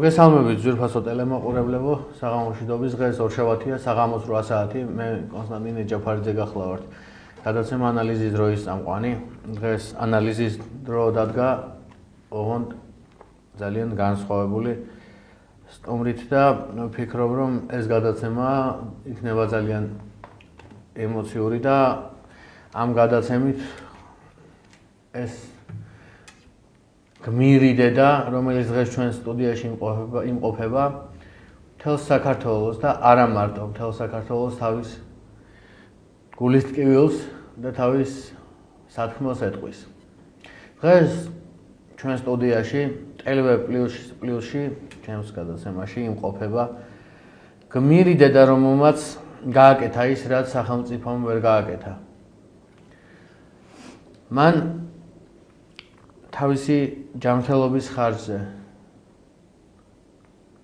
მოგესალმებით ძვირფასო ტელემოყურებლებო, საღამოშვიდობის დღეს ორშაბათია, საღამოს 8 საათი, მე კონსტანტინე ჯაფარიძე გახლავართ. გადაცემა ანალიზის დროის წამყვანი. დღეს ანალიზის დრო დადგა ოღონდ ძალიან განსხვავებული სტუმრით და ვფიქრობ, რომ ეს გადაცემა იქნება ძალიან ემოციური და ამ გადაცემით ეს გმირი დედა, რომელიც დღეს ჩვენ სტუდიაში იმყოფება, მთელ საქართველოს და არა მარტო მთელ საქართველოს თავის გულის ტკივილს და თავის სათქმელს ეტყვის. დღეს ჩვენ სტუდიაში ტელევ პლუსში ჩემს გადაცემაში იმყოფება გმირი დედა, რომელმაც გააკეთა ის, რაც სახელმწიფომ ვერ გააკეთა. მან თავისი ჯანმრთელობის ხარჯზე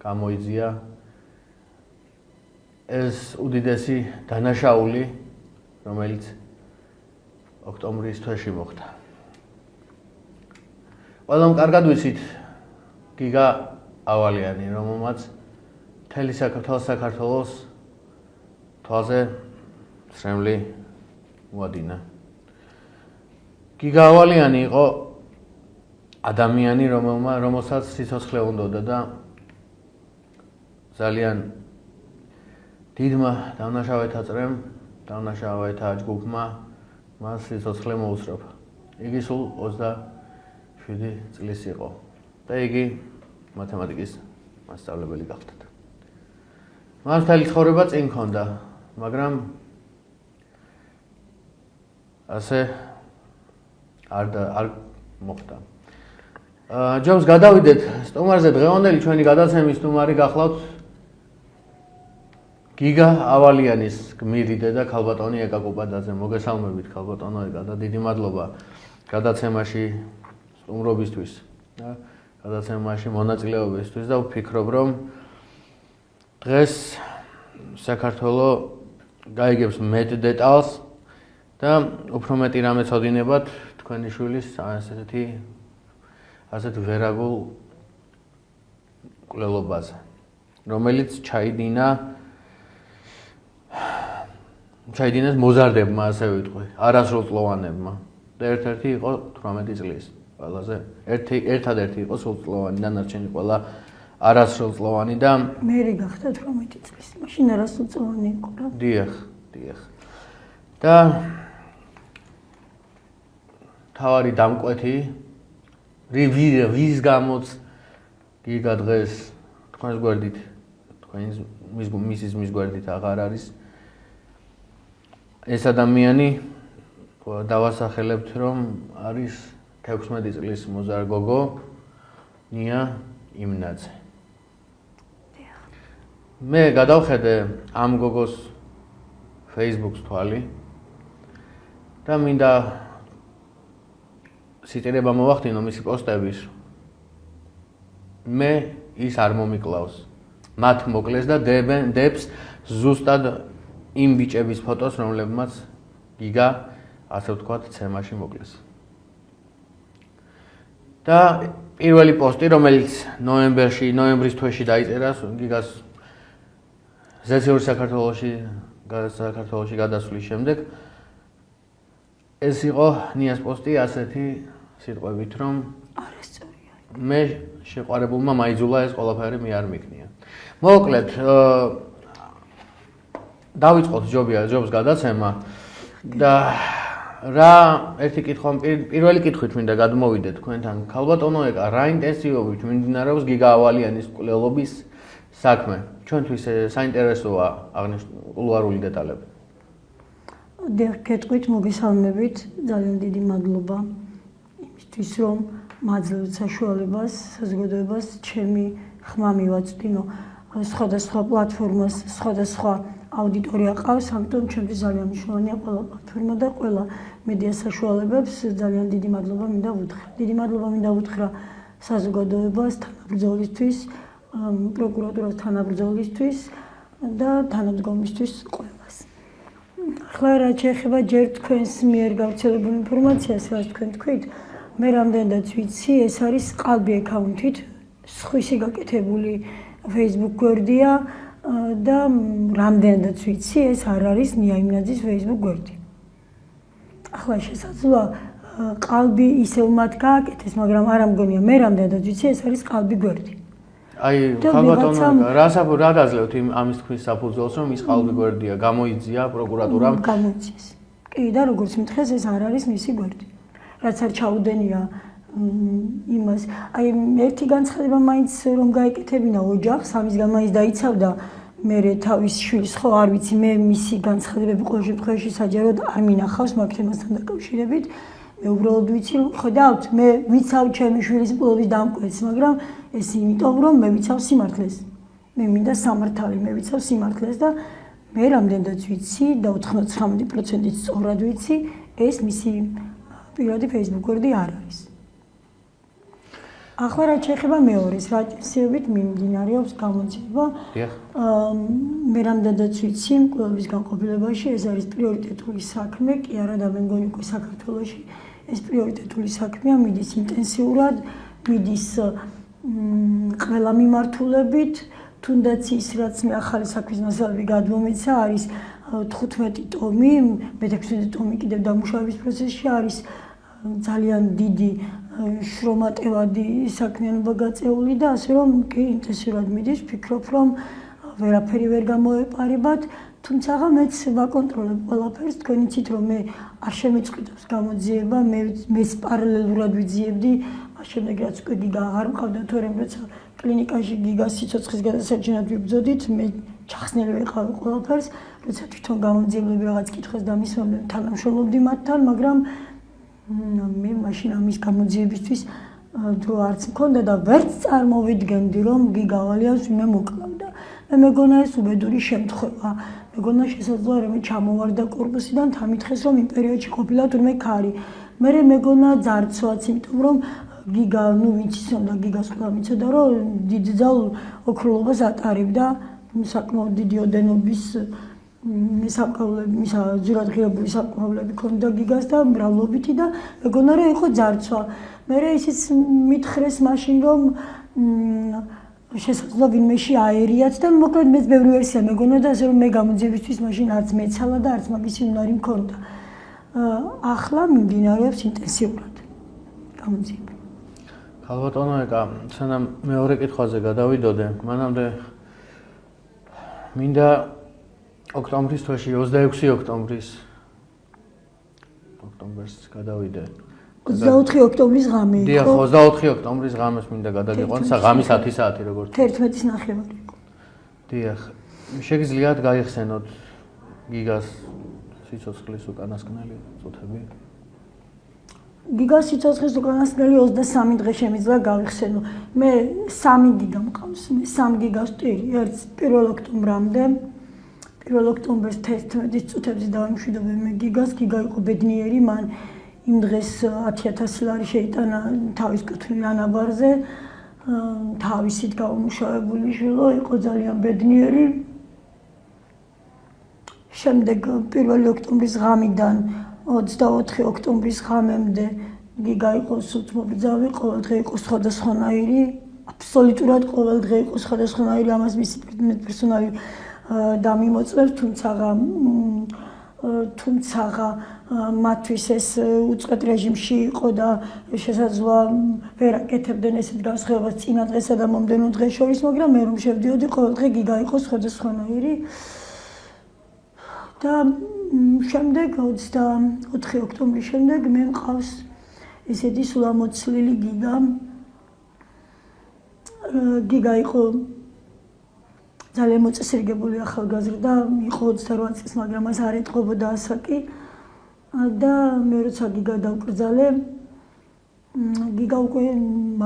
გამოიძია ეს უდიდესი დანაშაული, რომელიც ოქტომბრის თვეში მოხდა. ყველამ კარგად ვიცით გიგა ავალიანი, რომელმაც მთელი საქართველოს თვალზე ცრემლი მოადინა. გიგა ავალიანი იყო ადამიანი, რომელსაც სიცოცხლე უნდოდა და ძალიან დიდმა დავნაშავეთა ჯგუფმა მას სიცოცხლე მოუსწრაფა. იგი სულ 27 წლის იყო და იგი მათემატიკის მასწავლებელი გახდა. მას მთელი ცხოვრება წინ ჰქონდა, მაგრამ ასე არ მოხდა. ჯობს გადავიდეთ სტუმარზე. დღევანდელი ჩვენი გადაცემის სტუმარი გახლავთ გიგა ავალიანის გმირი დედა ქალბატონი ეკა კუპადაძე. მოგესალმებით ქალბატონო ეკა და დიდი მადლობა გადაცემაში სტუმრობისთვის და გადაცემაში მონაწილეობისთვის და ვფიქრობ, რომ დღეს საქართველო გაიგებს მეტ დეტალს და უფრო მეტი რამე ცოდინებათ თქვენი შვილის ასეთ ვერაგულ კვლელობაზე, რომელიც ჩაიდინეს მოზარდებმა, ასე ვიტყვი, არასრულწლოვანებმა და ერთ-ერთი იყო 18 წლის. ყველაზე ერთადერთი იყო სრულწლოვანი, დანარჩენი ყველა არასრულწლოვანი და მე გახდა 18 წლის. მაშინ არასრულწლოვანი იყო რა? დიახ. და თავარი დამკვეთი ვის გამოც გიგა დღეს თქვენს გვერდით, მისის გვერდით აღარ არის. ეს ადამიანი დავასახელებთ, რომ არის 16 წლის მოზარ გოგო ნია იმნაძე. მე გადავხედე ამ გოგოს Facebook-ს თვალი და მინდა სიტირება მოვახდინო მისი პოსტების. მე ის არ მომიკლავს. მათ მოკლეს და დებს ზუსტად იმ ბიჭების ფოტოს, რომლებმაც გიგა, ასე ვთქვათ, ცემაში მოკლეს. და პირველი პოსტი, რომელიც ნოემბრის თვეში დაიწერა გიგას ზეციური საქართველოში გადასვლის შემდეგ, ეს იყო ნიას პოსტი ასეთი სიტყვებით, რომ მე შეყვარებულმა მაიძულა ეს ყველაფერი მე არ მიქნია. მოკლედ, დავიწყოთ ჯობს გადაცემა და რა ერთი პირველი კითხვით მინდა გადმოვიდეთ თქვენთან. ქალბატონო ეკა, რა ინტენსივობით მიმდინარეობს გიგა ავალიანის კვლელობის საქმე? ჩვენთვის საინტერესოა კულუარული დეტალები. დიახ, გეტყვით, მოგესალმებით, ძალიან დიდი მადლობა იმისთვის, რომ მაძლევთ საშუალებას, საზოგადოებას ჩემი ხმა მივაწვდინო. სხვადასხვა პლატფორმას, სხვადასხვა აუდიტორია ყავს, ამიტომ ჩემთვის ძალიან მნიშვნელოვანია ყველა პლატფორმა და ყველა მედია საშუალებებს. ძალიან დიდი მადლობა მინდა ვუთხრა. დიდი მადლობა მინდა ვუთხრა საზოგადოებას, თანაბრძოლისთვის, პროკურატურას თანაბრძოლისთვის და თანამდგომისთვის ყველას. ახლა რაც შეეხება ჯერ თქვენს მიერ გავრცელებულ ინფორმაციას, რაც თქვენ თქვით, მე რამდენადაც ვიცი, ეს არის ყალბი აკაუნთით სხვისი გაკეთებული Facebook გვერდია და რამდენადაც ვიცი, ეს არ არის ნიაიმნაძის Facebook გვერდი. ახლა შესაძლოა ყალბი ისევ მათ გააკეთეს, მაგრამ არ ამგონია მე რამდენადაც ვიცი, ეს არის ყალბი გვერდი. აი, ხალბატონო, რა დაძლევთ ამის თქვის საფუძველს, რომ ის ყალბი გვერდია, გამოიძია პროკურატურამ? გამოიძიეს. კი, და როგორც მითხეს, ეს არ არის მისი გვერდი. რაც არ ჩაუდენია იმას. აი, ერთი განცხადება მაინც რომ გაეკეთებინა ოჯახს, ამისგან მაინც დაიცავდა მე თავის შვილს, ხო, არ ვიცი, მე მისი განცხადებები ყოველ შემთხვევაში საჯაროდ არ მინახავს მაგ თემასთან დაკავშირებით. მე უბრალოდ ვიცი, რომ ხედავთ, მე ვიცავ ჩემი შვილის მკვლობის დამკვეთს, მაგრამ ეს იმიტომ, რომ მე ვიცავ სიმართლეს. მე მინდა სამართალი, მე ვიცავ სიმართლეს და მე რამდენადაც ვიცი და 99%-ით სწორად ვიცი, ეს მისი პირადი Facebook გვერდი არ არის. ახლა რაც შეეხება მეორეს, რა წესიებით მიმდინარეობს გამოძიება. მე რამდენადაც ვიცი, მკვლელობის განყოფილებაში ეს არის პრიორიტეტული საქმე, კი არა და მე მგონი უკვე საქართველოში ეს პრიორიტეტული საქმეა, მიდის ინტენსიურად, მიდის ყველა მიმართულებით, თუნდაც ის რაც მე ახალი საქმის მასალები გადმომეცა, არის 15 ტომი, მე-16 ტომი კიდევ დამუშავების პროცესში არის ძალიან დიდი შრომატევადი საქმიანობა გაწეული და ასე რომ კი ინტენსიურად მიდის, ვფიქრობ რომ ვერაფერი ვერ გამოეპარებათ, თუმცა მეც ვაკონტროლებ ყველაფერს, თქვენ იცით რომ მე არ შემეწყვიტავს გამოძიება, მეც პარალელურად ვიძიებდი, მას შემდეგ რაც უკვე გიგა აღარ მყავდა თორემ როცა კლინიკაში გიგას სიცოცხლის გადასარჩენად ვიბრძოდით, მე ჩახსნელი ვიყავი ყველაფერს, როცა თვითონ გამოძიებლები რაღაც კითხვას დამისვამდნენ, თანამშრომლობდი მათთან, მაგრამ მე მაშინ ამის გამოძიებისთვის დრო არც მქონდა და ვერც წარმოვიდგენდი რომ გიგა ვალიანს ვინმე მოკლავდა. მე მეგონა ეს უბედური შემთხვევა. მეგონა შესაძლოა რომ ჩამოვარდა კორპუსიდან თამითხეს რომ იმ პერიოდში ყოფილა თურმე ქარი. მე მეგონა ძარცვაც, იმიტომ რომ გიგა, ნუ ვინც იცნობდა გიგას ყველა მიცოდა რომ დიდძალ ოქრულობას ატარებდა საკმაოდ დიდი ოდენობის სამკაულები, მისა ძურადღირებული სამკაულები ქონდა გიგას და მრავლობითი და მეგონა რომ იყო ძარცვა. მე ისიც მითხრეს მაშინ რომ შესაძლოა ვინმეში აერიათ და მოკლედ მეც ბევრი ვერსია მეგონა და ასე რომ მე გამოძიებისთვის მაშინ არც მეცალა და არც მაგისი უნარი მქონდა. ახლა მიმდინარეობს ინტენსიურად გამოძიება. ხალბატონო ეკა, სანამ მეორე კითხვაზე გადავიდოდე, მანამდე მინდა ოქტომბრის თვეში 26 ოქტომბერს გადავიდე. 24 ოქტომბრის ღამე იყო. დიახ, 24 ოქტომბრის ღამეს მინდა გადაგიყვან, ღამის 10 საათი როგორც. 11:30 იყო. დიახ, შეგიძლიათ გაიხსენოთ გიგას სიცოცხლის უკანასკნელი წუთები? გიგას სიცოცხლის უკანასკნელი 23 დღე შემიძლია გავიხსენო. მე 3 გიგა მყავს, მე 3 გიგას ვტირი, ერთ 1 ოქტომბრამდე. 1 ოქტომბერს 11 წუთებზე დავიმშვიდობე მე გიგას, გიგა იყო ბედნიერი, მან იმ დღეს 10,000 ლარი შეიტანა თავის კუთვნილ ანაბარზე, თავისით გაუმუშავებული შვილო, იყო ძალიან ბედნიერი. შემდეგ 1 ოქტომბრის ღამიდან 24 ოქტომბრის ღამემდე გიგა იყო სულთმობრძავი, ყოველ დღე იყო სხვადასხვანაირი, აბსოლუტურად ყოველ დღე იყო სხვადასხვანაირი, ამას მისი პერსონალი დამიმოწმებს, თუმცა მათთვის ეს უწყვეტ რეჟიმში იყო და შესაძლოა ვერ აკეთებდნენ ესეთ განსხვავებას წინა დღესა და მომდევნო დღეს შორის, მაგრამ მე რომ შევდიოდი, ყოველ დღე გიგა იყო სხვადასხვანაირი. და შემდეგ 24 ოქტომბრის შემდეგ მე მყავს ესეთი სულ ამოცლილი გიგა. გიგა იყო ძალიან მოწესრიგებული ახალგაზრდა, იყო 28 წლის, მაგრამ მას არ ეტყობოდა ასაკი. და მე როცა გიგა დავკრძალე, გიგა უკვე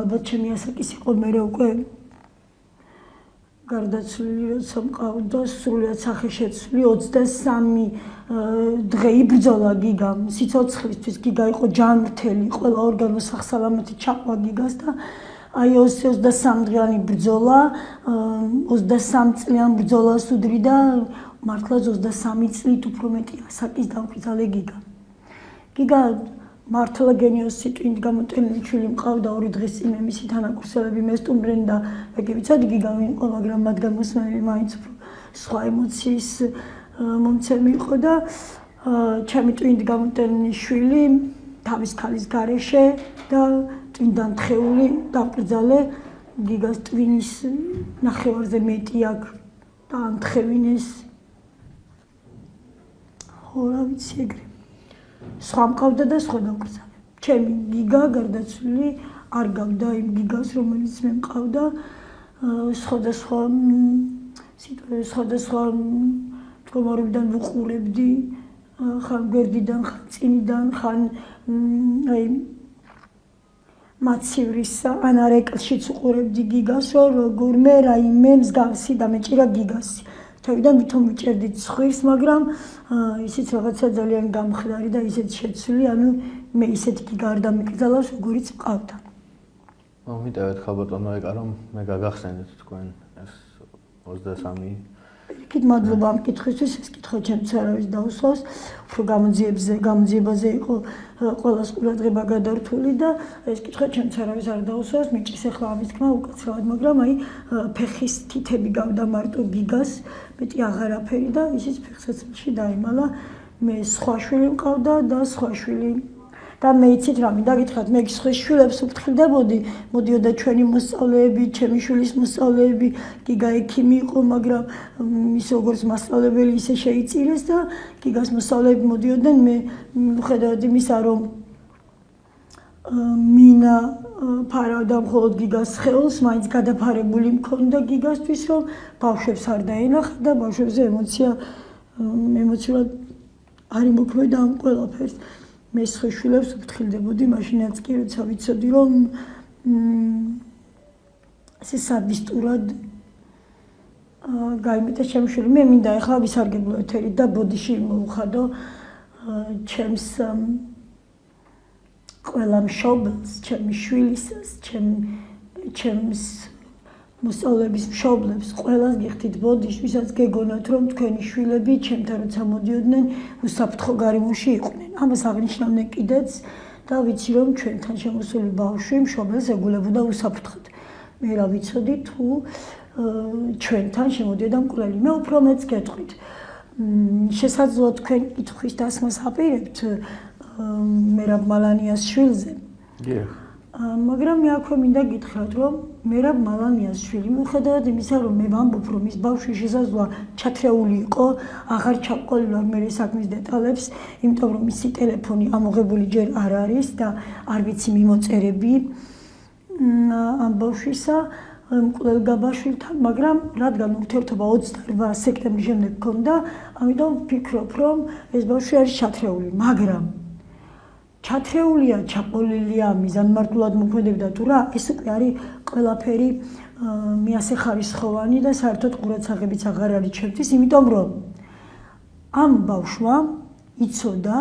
ალბათ ჩემი ასაკის იყო, მე უკვე გარდაცვლილი როცა მყავდა, სრულიად სახე შეცვლილი 23 დღე იბრძოლა გიგა სიცოცხლისთვის. გიგა იყო ჯანმრთელი, ყველა ორგანო სახსალამეთი ჩაყვა გიგას და აი 23 დღიანი ბრძოლა, 23 წლიან ბრძოლას უდრი და მართლაც 23 წლით უფრო მეტი ასაკის დამკრძალე გიგა. გიგა მართლა გენიოსი ტვინით გამოტენილი ჩვილი მყავდა 2 დღის წინ მისი თანაკურსელები მესტუმრენ და ეგ ვიცოდი გიგავი იყო, მაგრამ მათგან მოსმენელი მაინც სხვა ემოციის მომცემი იყო და ჩემი ტვინით გამოტენილი შვილი თავის ქალის გარეშე და ტვინდან თხეული დამკრძალე გიგას ტვინის ნახევარზე მეტი აქ დაამთხევინეს. ხო რა ვიცი ეგრე. სხვა მყავდა და სხვა დამკრძალე. ჩემი გიგა გარდაცვლილი არ გავდა იმ გიგას, რომელიც მე მყავდა. სხვადასხვა მდგომარეობიდან ვუყურებდი, ხან გვერდიდან, ხან წინიდან, ხან აი მაცივრის ან არეკლშიც უყურებდი გიგას, რომ როგორმე რაიმე მსგავსი დამეჭირა გიგასი. თავიდან ვითომ ვიჭერდით სხვის, მაგრამ ისიც რაღაცა ძალიან გამხდარი და ისეთ შეცვლილი, ანუ მე ისეთი გიგა არ დამიკრძალავს, როგორიც მყავდა. მომიტევეთ ხალბატონო ეკა, რომ მე გაგახსენეთ თქვენ ეს 23 იქით მადლობა ამ კითხვისთვის, ეს კითხვა ჩემს არავის დაუსვავს, უფრო გამოძიებაზე იყო ყველას ყურადღება გადართული და ეს კითხვა ჩემს არავის არ დაუსვავს, მიჭის ახლა ამის თქმა უკაცრავად, მაგრამ აი ფეხის თითები გავდა მარტო გიგას, მეტი აღარაფერი და ისიც ფეხსაცმელში დაემალა, მე სხვა შვილი მყავდა და სხვა შვილი და მე იცით რა მინდა გითხრათ, მე სხვა შვილებს უფრთხილდებოდი, მოდიოდა ჩვენი მოსწავლეები, ჩემი შვილის მოსწავლეები, გიგა ექიმი იყო, მაგრამ ის როგორც მასწავლებელი ისე შეიწირეს და გიგას მოსწავლეები მოდიოდნენ, მე მიუხედავად იმისა, რომ მინა ფარავდა მხოლოდ გიგას ხელს, მაინც გადაფარებული მქონდა გიგასთვის, რომ ბავშვებს არ დაენახა და ბავშვებზე ემოციურად არ იმოქმედა ამ ყველაფერს. მე სხვა შვილებს უფრთხილდებოდი, მაშინაც კი როცა ვიცოდი, რომ ესე სადისტურად გაიმეტა ჩემი შვილი. მე მინდა ახლა ვისარგებლო ეთერი და ბოდიში მოვხადო ჩემს ყველა მშობელს, ჩემი შვილისას, ჩემს მოსწავლეების მშობლებს, ყველას გიხდით ბოდიში, ვისაც გეგონათ, რომ თქვენი შვილები ჩემთან როცა მოდიოდნენ, უსაფრთხო გარემოში იყვნენ. ამას აღნიშნავდნენ კიდეც და ვიცი, რომ ჩვენთან შემოსული ბავშვი მშობელს ეგულებოდა უსაფრთხოდ. მე რა ვიცოდი თუ ჩვენთან შემოდიოდა მკვლელი. მე უფრო მეც გეტყვით. შესაძლოა თქვენ კითხვის დასმას აპირებთ მერაბ მალანიას შვილზე. დიახ. მაგრამ მე აქვე მინდა გითხრათ, რომ მერაბ მალანიას შვილი, მიუხედავად იმისა, რომ მე ვამბობ, რომ ის ბავშვი შესაძლოა ჩათრეული იყო, აღარ ჩავყოლილვარ მე საქმის დეტალებს, იმიტომ რომ მისი ტელეფონი ამოღებული ჯერ არ არის და არ ვიცი მიმოწერები ამ ბავშვისა მკვლელგაბაშვილთან, მაგრამ რადგან ურთიერთობა 28 სექტემბრის შემდეგ გქონდა, ამიტომ ვფიქრობ, რომ ეს ბავშვი არის ჩათრეული, მაგრამ ჩათრეულია, ჩაყოლილია, მიზანმარდულად მოქმედებდა თუ რა, ეს უკვე არის ყველაფერი მიასეხარისხოვანი და საერთოდ ყურადსაღებიც აღარ არის ჩემთვის, იმიტომ რომ ამ ბავშვმა იცოდა,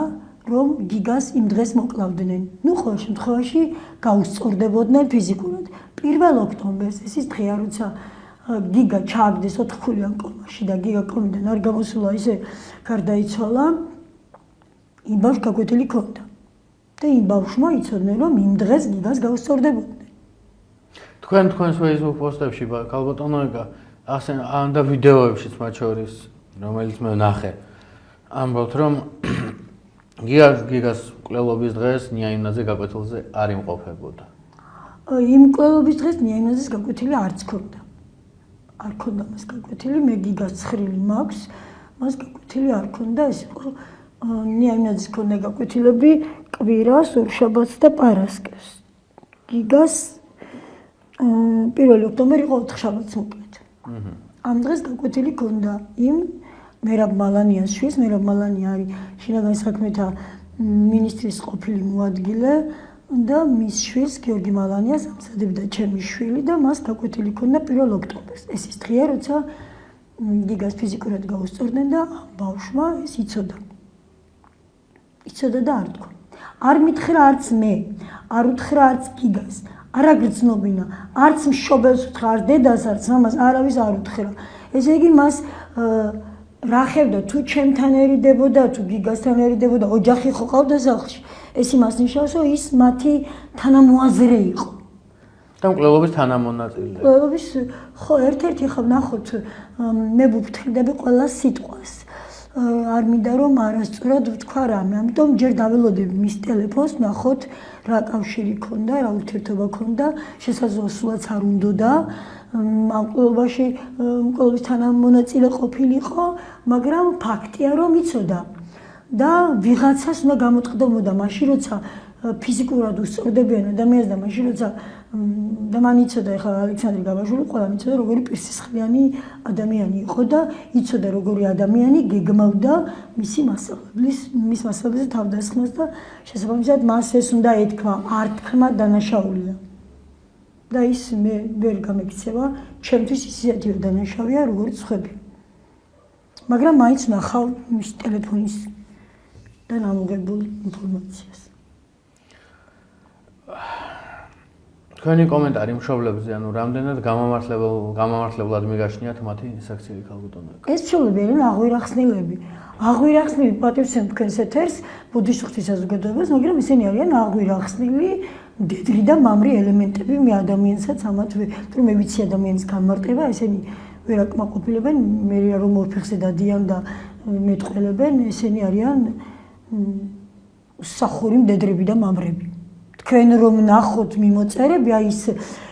რომ გიგას იმ დღეს მოკლავდნენ. ნუ ყოველ შემთხვევაში გაუსწორდებოდნენ ფიზიკურად. 1 ოქტომბერს ეს ის დღეა, როცა გიგა ჩააგდეს 4-ქულიან კომაში და გიგა კომიდან არ გამოსულა, ისე გარდაიცვალა, იმ ბავშვს გაკვეთილი ჰქონდა. და იმ ბავშვმა იცოდნენ, რომ იმ დღეს გიგას გაუსწორდებოდნენ. თქვენს Facebook პოსტებში ხალბატონო ეკა, ახსენ და ვიდეოებშიც მათ შორის, რომელიც მე ვნახე. ამბობთ, რომ გიგას მკვლელობის დღეს ნიაინაძე გაკვეთილზე არ იმყოფებოდა. იმ მკვლელობის დღეს ნიაინაძეს გაკვეთილი არც ჰქონდა. არ ჰქონდა მას გაკვეთილი, მე გიგას ცხრილი მაქვს, მას გაკვეთილი არ ჰქონდა, ეს იყო ნიაინაძის ჰქონდა გაკვეთილები კვირას, ორშაბათს და პარასკევს. გიგას 1 ოქტომბერი იყო 4 შაბათს მოკლედ. ამ დღეს გაკვეთილი ჰქონდა იმ მერაბ მალანიას შვილს. მერაბ მალანია არის შინაგან საქმეთა მინისტრის ყოფილი მოადგილე და მის შვილს გიორგი მალანიას ამზადებდა ჩემი შვილი და მას გაკვეთილი ჰქონდა 1 ოქტომბერს. ეს ის დღეა, როცა გიგას ფიზიკურად გაუსწორდნენ და ბავშვმა ეს იცოდა. იცოდა და არ თქვა. არ მითხრა არც მე, არ უთხრა არც გიგას, არ აგრძნობინა, არც მშობელს უთხრა, არ დედას, არც მამას, არავის არ უთხრა. ესე იგი მას რა ხევდა თუ ჩემთანერიდებოდა თუ გიგასთანერიდებოდა ოჯახი ხო ყავდა სახლში ეს იმას ნიშნავს რომ ის მათი თანამოაზრე იყო და მკვლელობის თანამონაწილე მკვლელობის ხო ერთ-ერთი ხო ნახოთ მე ვფრთხილდები ყველა სიტყვას არ მინდა რომ არასწორად ვთქვა რამე ამიტომ ჯერ დაველოდები მის ტელეფონს ნახოთ რა კავშირი ქონდა რა ურთიერთობა ქონდა შესაძლოა სულაც არ უნდოდა ამ მკვლელობაში მკვლელობის თანამონაწილე ყოფილიყო მაგრამ ფაქტია რომ იცოდა და ვიღაცას უნდა გამოწყდებოდა მაშინ როცა ფიზიკურად უსწორდებიან ადამიანს და მაშინ როცა და მან იცოდა ეხლა ალექსანდრე გაბაშვილი ყველამ იცოდა როგორი პირსისხლიანი ადამიანი იყო და იცოდა როგორი ადამიანი გეგმავდა მის მასალებზე თავდასხმას და შესაბამისად მას ეს უნდა ეთქვა არ თქმა დანაშაულია და ის მე ვერ გამექცევა ჩემთვის ისეთივე დანაშაულია როგორც სხვები მაგრამ მაინც ნახავ მის ტელეფონის და ამოღებულ ინფორმაციას თქვენი კომენტარი მშობლებზე, ანუ რამდენად გამამართლებლად მიგაშნიათ მათი საქციელი ქალბატონები. ეს მშობლები არიან აღვირახსნილი პატივცემ თქვენს ეთერს ბუდისტური საზოგადოებას, მაგრამ ისინი არიან აღვირახსნილი მდედრი და მამრი ელემენტები მე ადამიანსაც ამათ თუ მე ვიცი ადამიანის განმარტება, ესენი ვერ აკმაყოფილებენ, მე რომ ორფეხზე დადიან და მეტყველებენ, ესენი არიან სახური მდედრები და მამრები. თქვენ რომ ნახოთ მიმოწერები, აი ის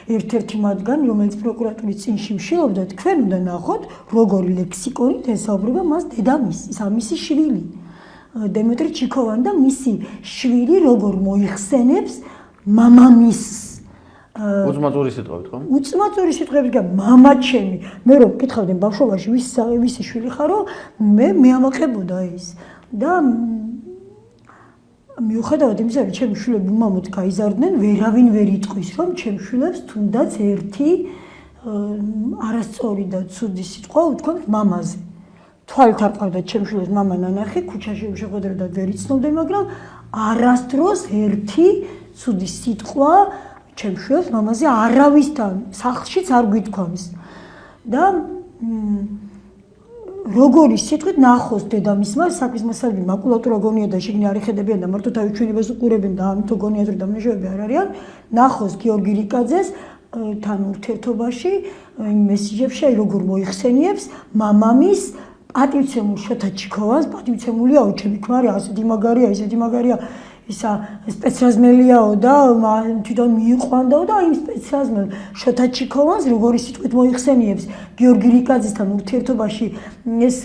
ერთ-ერთი მათგანი, რომელიც პროკურატურის წინში მშილობდა, თქვენ უნდა ნახოთ, როგორი ლექსიკონით ესაუბრება მას დედამისი, ამისი შვილი. დემეტრე ჩიქოვანი და მისი შვილი როგორ მოიხსენებს მამამისს. უწმაწური სიტყვებით, ხო? უწმაწური სიტყვებით და მამა ჩემი. მე რომ კითხავდნენ ბავშვობაში ვისი შვილი ხარო, მე ამაყებოდა ის. და მიუხედავად იმისა, რომ ჩემი შვილები უმამოდ გაიზარდნენ, ვერავინ ვერ იტყვის, რომ ჩემ შვილებს თუნდაც ერთი არასწორი და ცუდი სიტყვა უთქვამთ მამაზე. თვალით არ ყავდა ჩემ შვილებს მამა ნანახი, ქუჩაში შეხვედრებდა ვერ იცნობდნენ, მაგრამ არასდროს ერთი ცუდი სიტყვა ჩემ შვილებს მამაზე არავისთან სახლშიც არ გვითქვამს. და როგორი სიტყვით ნახოს დედამისმა საქმის მასალები მაკულატურა გონია და შიგნი არ ეხედებიან და მარტო თავის ჩვენებას უყურებენ და ამიტომ გონიათ რომ დამნაშავეები არ არიან ნახოს გიორგი რიკაძეს თან ურთიერთობაში მესიჯებში აი როგორ მოიხსენიებს მამამის პატივცემულ შოთა ჩიქოვანს პატივცემულიაო ჩემი ქმარი ასეთი მაგარია ისა სპეციალიზმელიაო და თვითონ მიიყვანდაო და იმ სპეციალიზმელ შოთა ჩიქოვანს როგორი სიტყვით მოიხსენიებს გიორგი რიკაძესთან ურთიერთობაში ეს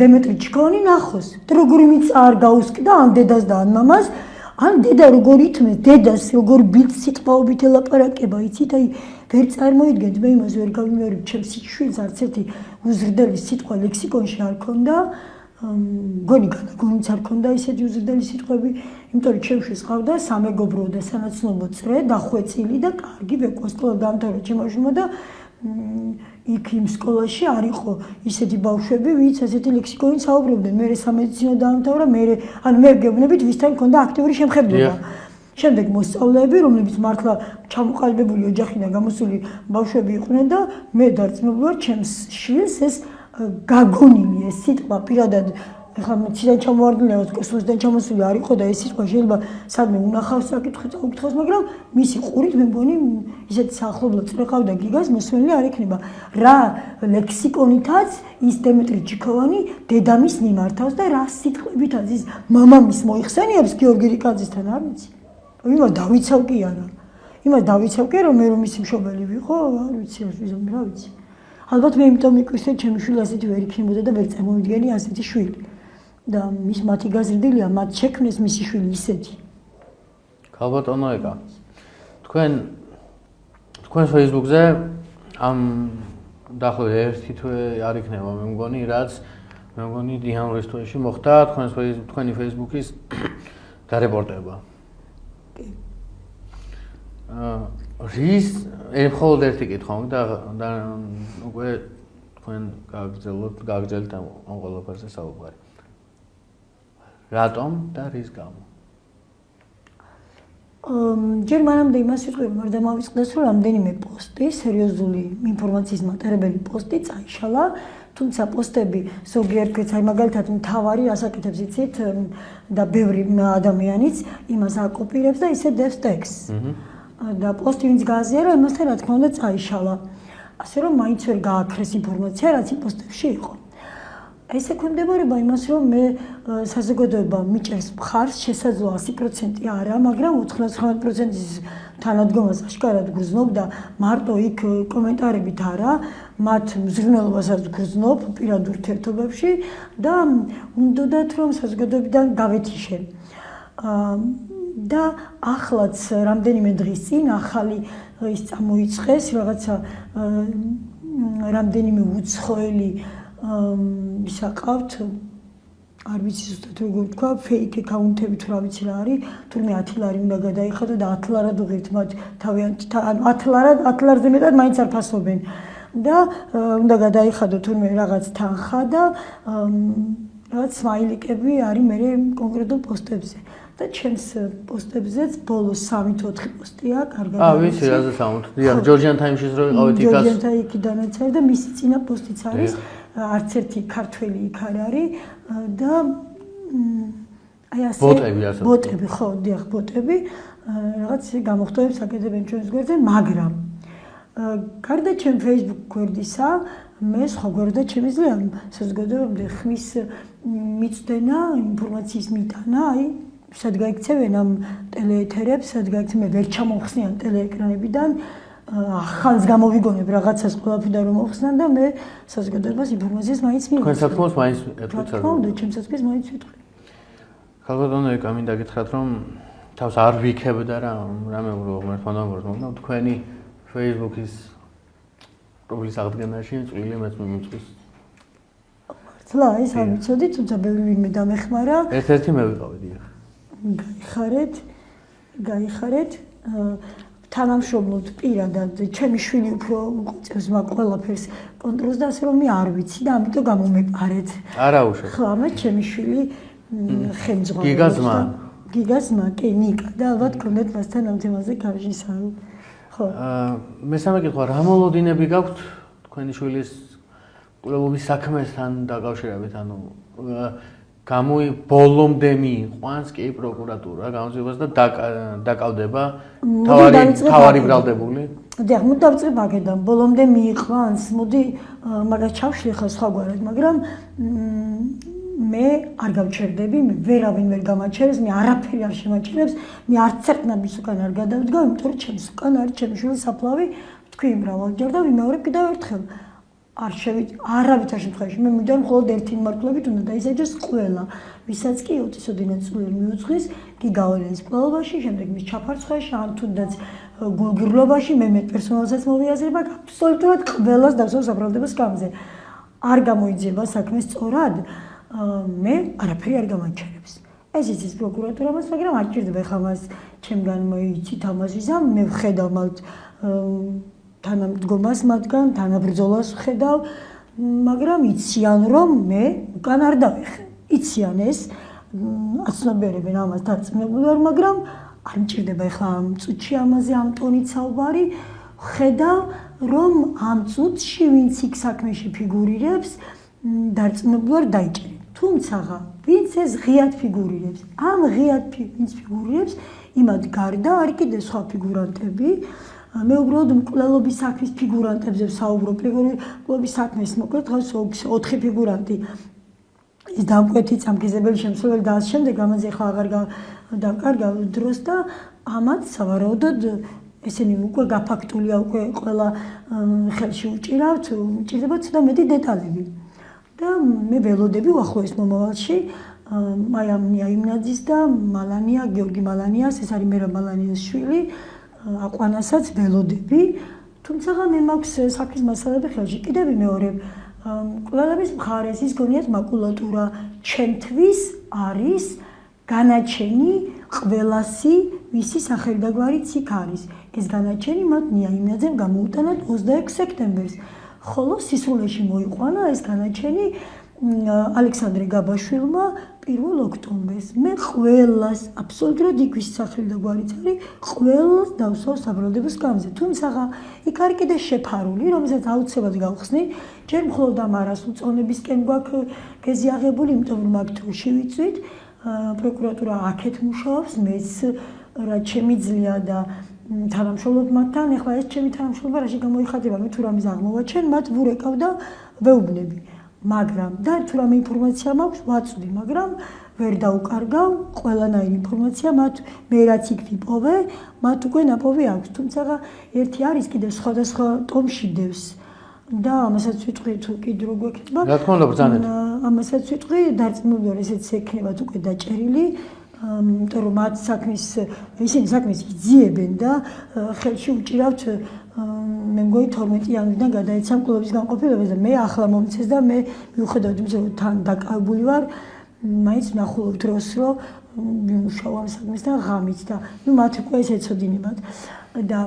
დემეტრე ჩიქოვანი ნახოს და როგორი მიწა არ გაუსკდა ამ დედას და ამ მამას ან დედა როგორ ითმეს დედას როგორ ბილდ სიტყვაობით ელაპარაკება იცით აი ვერ წარმოიდგენთ მე იმას ვერ გავიმეორებ ჩემს შვილს არც ერთი უზრდელი სიტყვა ლექსიკონში არ ქონდა გონიც არ ქონდა ისეთი უზრდელი სიტყვები იმიტომ რომ ჩემშვილს ყავდა სამეგობრო და სანაცნობო წრე დახვეწილი და კარგი ვეკო სკოლა დაამთავრა ჩემო შვილმა და იქ იმ სკოლაში არ იყო ისეთი ბავშვები ვინც ასეთი ლექსიკონით საუბრობდნენ მე სამედიცინო დაამთავრა მე გეუბნებით ვისთან ქონდა აქტიური შემხედრება შემდეგ მოსწავლეები რომლებიც მართლა ჩამოყალიბებული ოჯახიდან გამოსული ბავშვები იყვნენ და მე დარწმუნებული ვარ ჩემს შვილს ეს გაგონილი ეს სიტყვა პირადად ეხლა მციდან ჩამოვარდნილია კოსმოსიდან ჩამოსული არ იყო და ეს სიტყვა შეიძლება სადმე უნახავს საკითხი წაუკითხოს მაგრამ მისი ყურით მე მგონი ისეთი საახლობლო წრე ყავდა გიგას მოსმენილი არ იქნება რა ლექსიკონითაც ის დემეტრე ჩიქოვანი დედამის მიმართავს და რა სიტყვებითაც ის მამამის მოიხსენიებს გიორგი რიკაძესთან არ ვიცი იმას დავიცავ კი რომ მე რომ მისი მშობელი ვიყო არ ვიცი რა ვიცი ალბათ მე იმიტომ მიკვრისე ჩემი შვილი ასეთი ვერ იქნებოდა და ვერ წარმოვიდგენი ასეთი შვილი და მათი გაზრდილია მათ შექმნეს მისი შვილი ისეთი ქალბატონო ეკა თქვენ Facebook-ზე ამ დაახლოებით ერთი თვე არ იქნება მე მგონი დიანურის თვეში მოხდა თქვენი Facebook-ის დარეპორტება რის მხოლოდ ერთი კითხვა და უკვე თქვენ გააგრძელოთ ამ ყველაფერზე საუბარი რატომ და რის გამო ჯერ მანამდე იმას ვიტყვი, რომ არ დამავიწყდეს, რომ რამდენიმე პოსტი, სერიოზული ინფორმაციის მატარებელი პოსტი წაიშალა, თუმცა პოსტები ზოგიერთ აი მაგალითად მთავარი ასაკეთებს იცით და ბევრი ადამიანიც იმას აკოპირებს და ისე დევს ტექსტს. და პოსტი ვინც გააზიარა, იმასთან რა თქმა უნდა წაიშალა. ასე რომ მაინც ვერ გააქრეს ინფორმაცია, რაც იმ პოსტებში იყო. ეს ექვემდებარება იმას, რომ მე საზოგადოება მიჭერს მხარს, შესაძლოა 100% არა, მაგრამ 99%-ის თანადგომას აშკარად გრძნობ და მარტო იქ კომენტარებით არა, მათ მზრუნველობასაც გრძნობ პირად ურთიერთობებში და უნდათ რომ საზოგადოებიდან გავეთიშენ. და ახლაც რამდენიმე დღის წინ ახალი ის წამოიწყეს რაღაცა რამდენიმე უცხოელი ისაყავთ არ ვიცი ზუსტად როგორ თქვა ფეიქ აკაუნტები თუ რა ვიცი რა არის თურმე 10 ლარი უნდა გადაიხადო და 10 ლარად უღირთ მათ თავიანთ 10 ლარზე მეტად მაინც არ ფასობენ და უნდა გადაიხადო თურმე რაღაც თანხა და რაღაც სმაილიკები არის მე კონკრეტულ პოსტებზე და ჩემს პოსტებზეც ბოლოს 3-4 პოსტია კარგად არის. ვიცი, რაზე სამოთ. დიახ, ჯორჯიან თაიმშიც რო იყავით იქაც. ჯორჯიან იქიდანაც არის და მისი წინა პოსტიც არის. არც ერთი ქართველი იქ არ არის და აი ასე ბოტები ხო, დიახ, ბოტები რაღაც გამოხდომებს აკეთებენ ჩვენს გვერდზე, მაგრამ გარდა ჩემ Facebook გვერდისა, მე სხვაგვარად შემიძლია საზოგადოებამდე ხმის მიწდენა, ინფორმაციის მიტანა, აი სად გაიქცევენ ამ ტელეეთერებს, სად გაიქცევენ ვერ ჩამოვხსნიან ტელეეკრანებიდან ახალს გამოვიგონებ რაღაცას ყველაფერდა რომ მოხსნან და მე საზოგადოებას ინფორმაციას მაინც მივიღებ. თქვენ საქმეს მაინც ეთქვით რა. თქო, ჩემს საქმეს მაინც ვიტყვი. ხალხო, ეკა მინდა გითხრათ რომ თავს არ ვიქებდა რამე ღმერთმა და თქვენი Facebook-ის პროფილის აღდგენაში წვილი მეც მიმწვის. მართლა, ის არ ვიცოდი, თუმცა ბევრი ვინმე დამეხმარა. ერთ-ერთი მე ვიყავი, დიახ. გაიხარეთ. თანამშრომლობთ პირადად, ჩემი შვილი უფრო უწევს მაგ ყველაფერს კონტროლს და ასე რომ მე არ ვიცი და ამიტომ გამომეპარეთ. არა უშო. ხო, ამათ ჩემი შვილი ხელმძღვანელი. გიგაზმა, კი, ნიკა და ალბათ გქონდეთ მასთან ამ თემაზე გავშისავი. ხო. მესამე კითხვა, რა მოლოდინები გაქვთ თქვენი შვილის კვლევობის საქმესთან დაკავშირებით, ანუ ბოლომდე მიიყვანს კი პროკურატურა გამოსვლას და დაკავდება თავარი ბრალდებული. დიახ, მოდი დავიწყებ აქედან. ბოლომდე მიიყვანს, მოდი მაგას ჩავშლი ხა სხვაგვარად, მაგრამ მე არ გავჩერდები, მე ვერავინ ვერ გამაჩერებს, მე არაფერი არ შემაჩერებს, მე არც ერთ ნაბის უკან არ გადავდგა, იმიტომ რომ ჩემს უკან არის ჩემი შვილის საფლავი, თქვი მრავალჯერ და ვიმეორებ კიდევ ერთხელ. არავითარ შემთხვევაში მე მივიდა მხოლოდ ერთი მმართველობით უნდა დაისაჯოს ყველა, ვისაც კი ოდესოდენა წვლილი მიუძღვის, კი გავლენის კვლევაში, შემდეგ მის ჩაფარცხვაში, ან თუნდაც გულგრილობაში, მე პერსონალსაც მოვიაზრება, აბსოლუტურად ყველას დასვავს საბრალდებას კამზე. არ გამოიძიება საქმე სწორად, მე არაფერი არ გამაჩერებს. ეს იცის პროკურატურამაც, მაგრამ არ ჭირდება ხა მას ჩემგან მოიცით ამას ვიზამ, მე ვხედავ მათ თანამდგომას მათგან, თანაბრძოლას ვხედავ, მაგრამ იციან რომ მე უკან არ დავეხე. იციან ეს, აცნობიერებენ ამას დარწმუნებული ვარ, მაგრამ არ მჭირდება ეხლა ამ წუთში ამაზე ამ ტონით საუბარი. ხედავ რომ ამ წუთში ვინც იქ საქმეში ფიგურირებს, დარწმუნებული ვარ დაიჭერენ. თუმცა ვინც ეს ღიად ფიგურირებს, ამ ღიად ვინც ფიგურირებს, იმათ გარდა არის კიდე სხვა ფიგურანტები. მე უბრალოდ მკვლელობის საქმის ფიგურანტებზე ვსაუბრობ. მკვლელობის საქმის მოკლედ დღეს 4 ფიგურანტი. ის დამკვეთი წამგიზებელი შემსრულებელი და ამ შემდეგ ამაზე ხა აღარ დავკარგავ დროს და ამათ სავარაუდოდ ესენი უკვე გაფაქტულია, უკვე ყველა ხელში უჭირავთ, უჭირდება ცოტა მეტი დეტალები. და მე ველოდები უახლოეს მომავალში მაიამნია იმნაძის და მალანია, გიორგი მალანიას, ეს არის მერაბ მალანიას შვილი. აყვანასაც ველოდები, თუმცა მე მაქვს საქმის მასალები ხელში. კიდევ ვიმეორებ, კვლევების მხარეს ის გონიათ მაკულატურა ჩემთვის არის განაჩენი ყველასი, ვისი სახელდაგვარიც იქ არის. ეს განაჩენი მათ ნია იმნაძემ გამოუტანათ 26 სექტემბერს. ხოლო სისრულეში მოიყვანა ეს განაჩენი ალექსანდრე გაბაშვილმა 1 ოქტომბერს მე ყველას აბსოლუტურად იქვის სახელი და გვარიც არის ყველას დავსვავ საბრალდებო სკამზე თუმცა იქ არის კიდე შეფარული რომელსაც აუცილებლად გავხსნი ჯერ მხოლოდ ამ არას უწონებისკენ გვაქვს გეზიაღებული იმიტომ რომ აქ დროში ვიწვით პროკურატურა აქეთ მუშაობს მეც რა შემიძლია და თანამშრომლობ მათთან ეხლა ეს ჩემი თანამშრომლობა რაში გამოიხატება მე თუ რამეს აღმოვაჩენ მათ ვურეკავ და ვეუბნები მაგრამ და თუ რამე ინფორმაცია მაქვს ვაწვდი მაგრამ ვერ დაუკარგავ ყველანაირი ინფორმაცია მათ მე რაც იქ ვიპოვე მათ უკვე ნაპოვი აქვს თუმცა ერთი არის კიდევ სხვადასხვა ტომში დევს და ამასაც ვიტყვი თუ კიდე რო გვექნება რა თქმა უნდა ბრძანეთ ამასაც ვიტყვი დარწმუნებული ესეც ექნებათ უკვე დაჭერილი იმიტომ რომ მათ ისინი საქმეს იძიებენ და ხელში უჭირავთ მე მგონი 12 იანვრიდან გადაეცა მკვლელობის განყოფილებას და მე ახლა მომწეს და მე მიუხედავად იმისა რომ თან დაკავებული ვარ მაინც ნახულობ დროს რომ მიმუშავ ამ საქმესთან ღამით და მათ უკვე ეს ეცოდინებათ და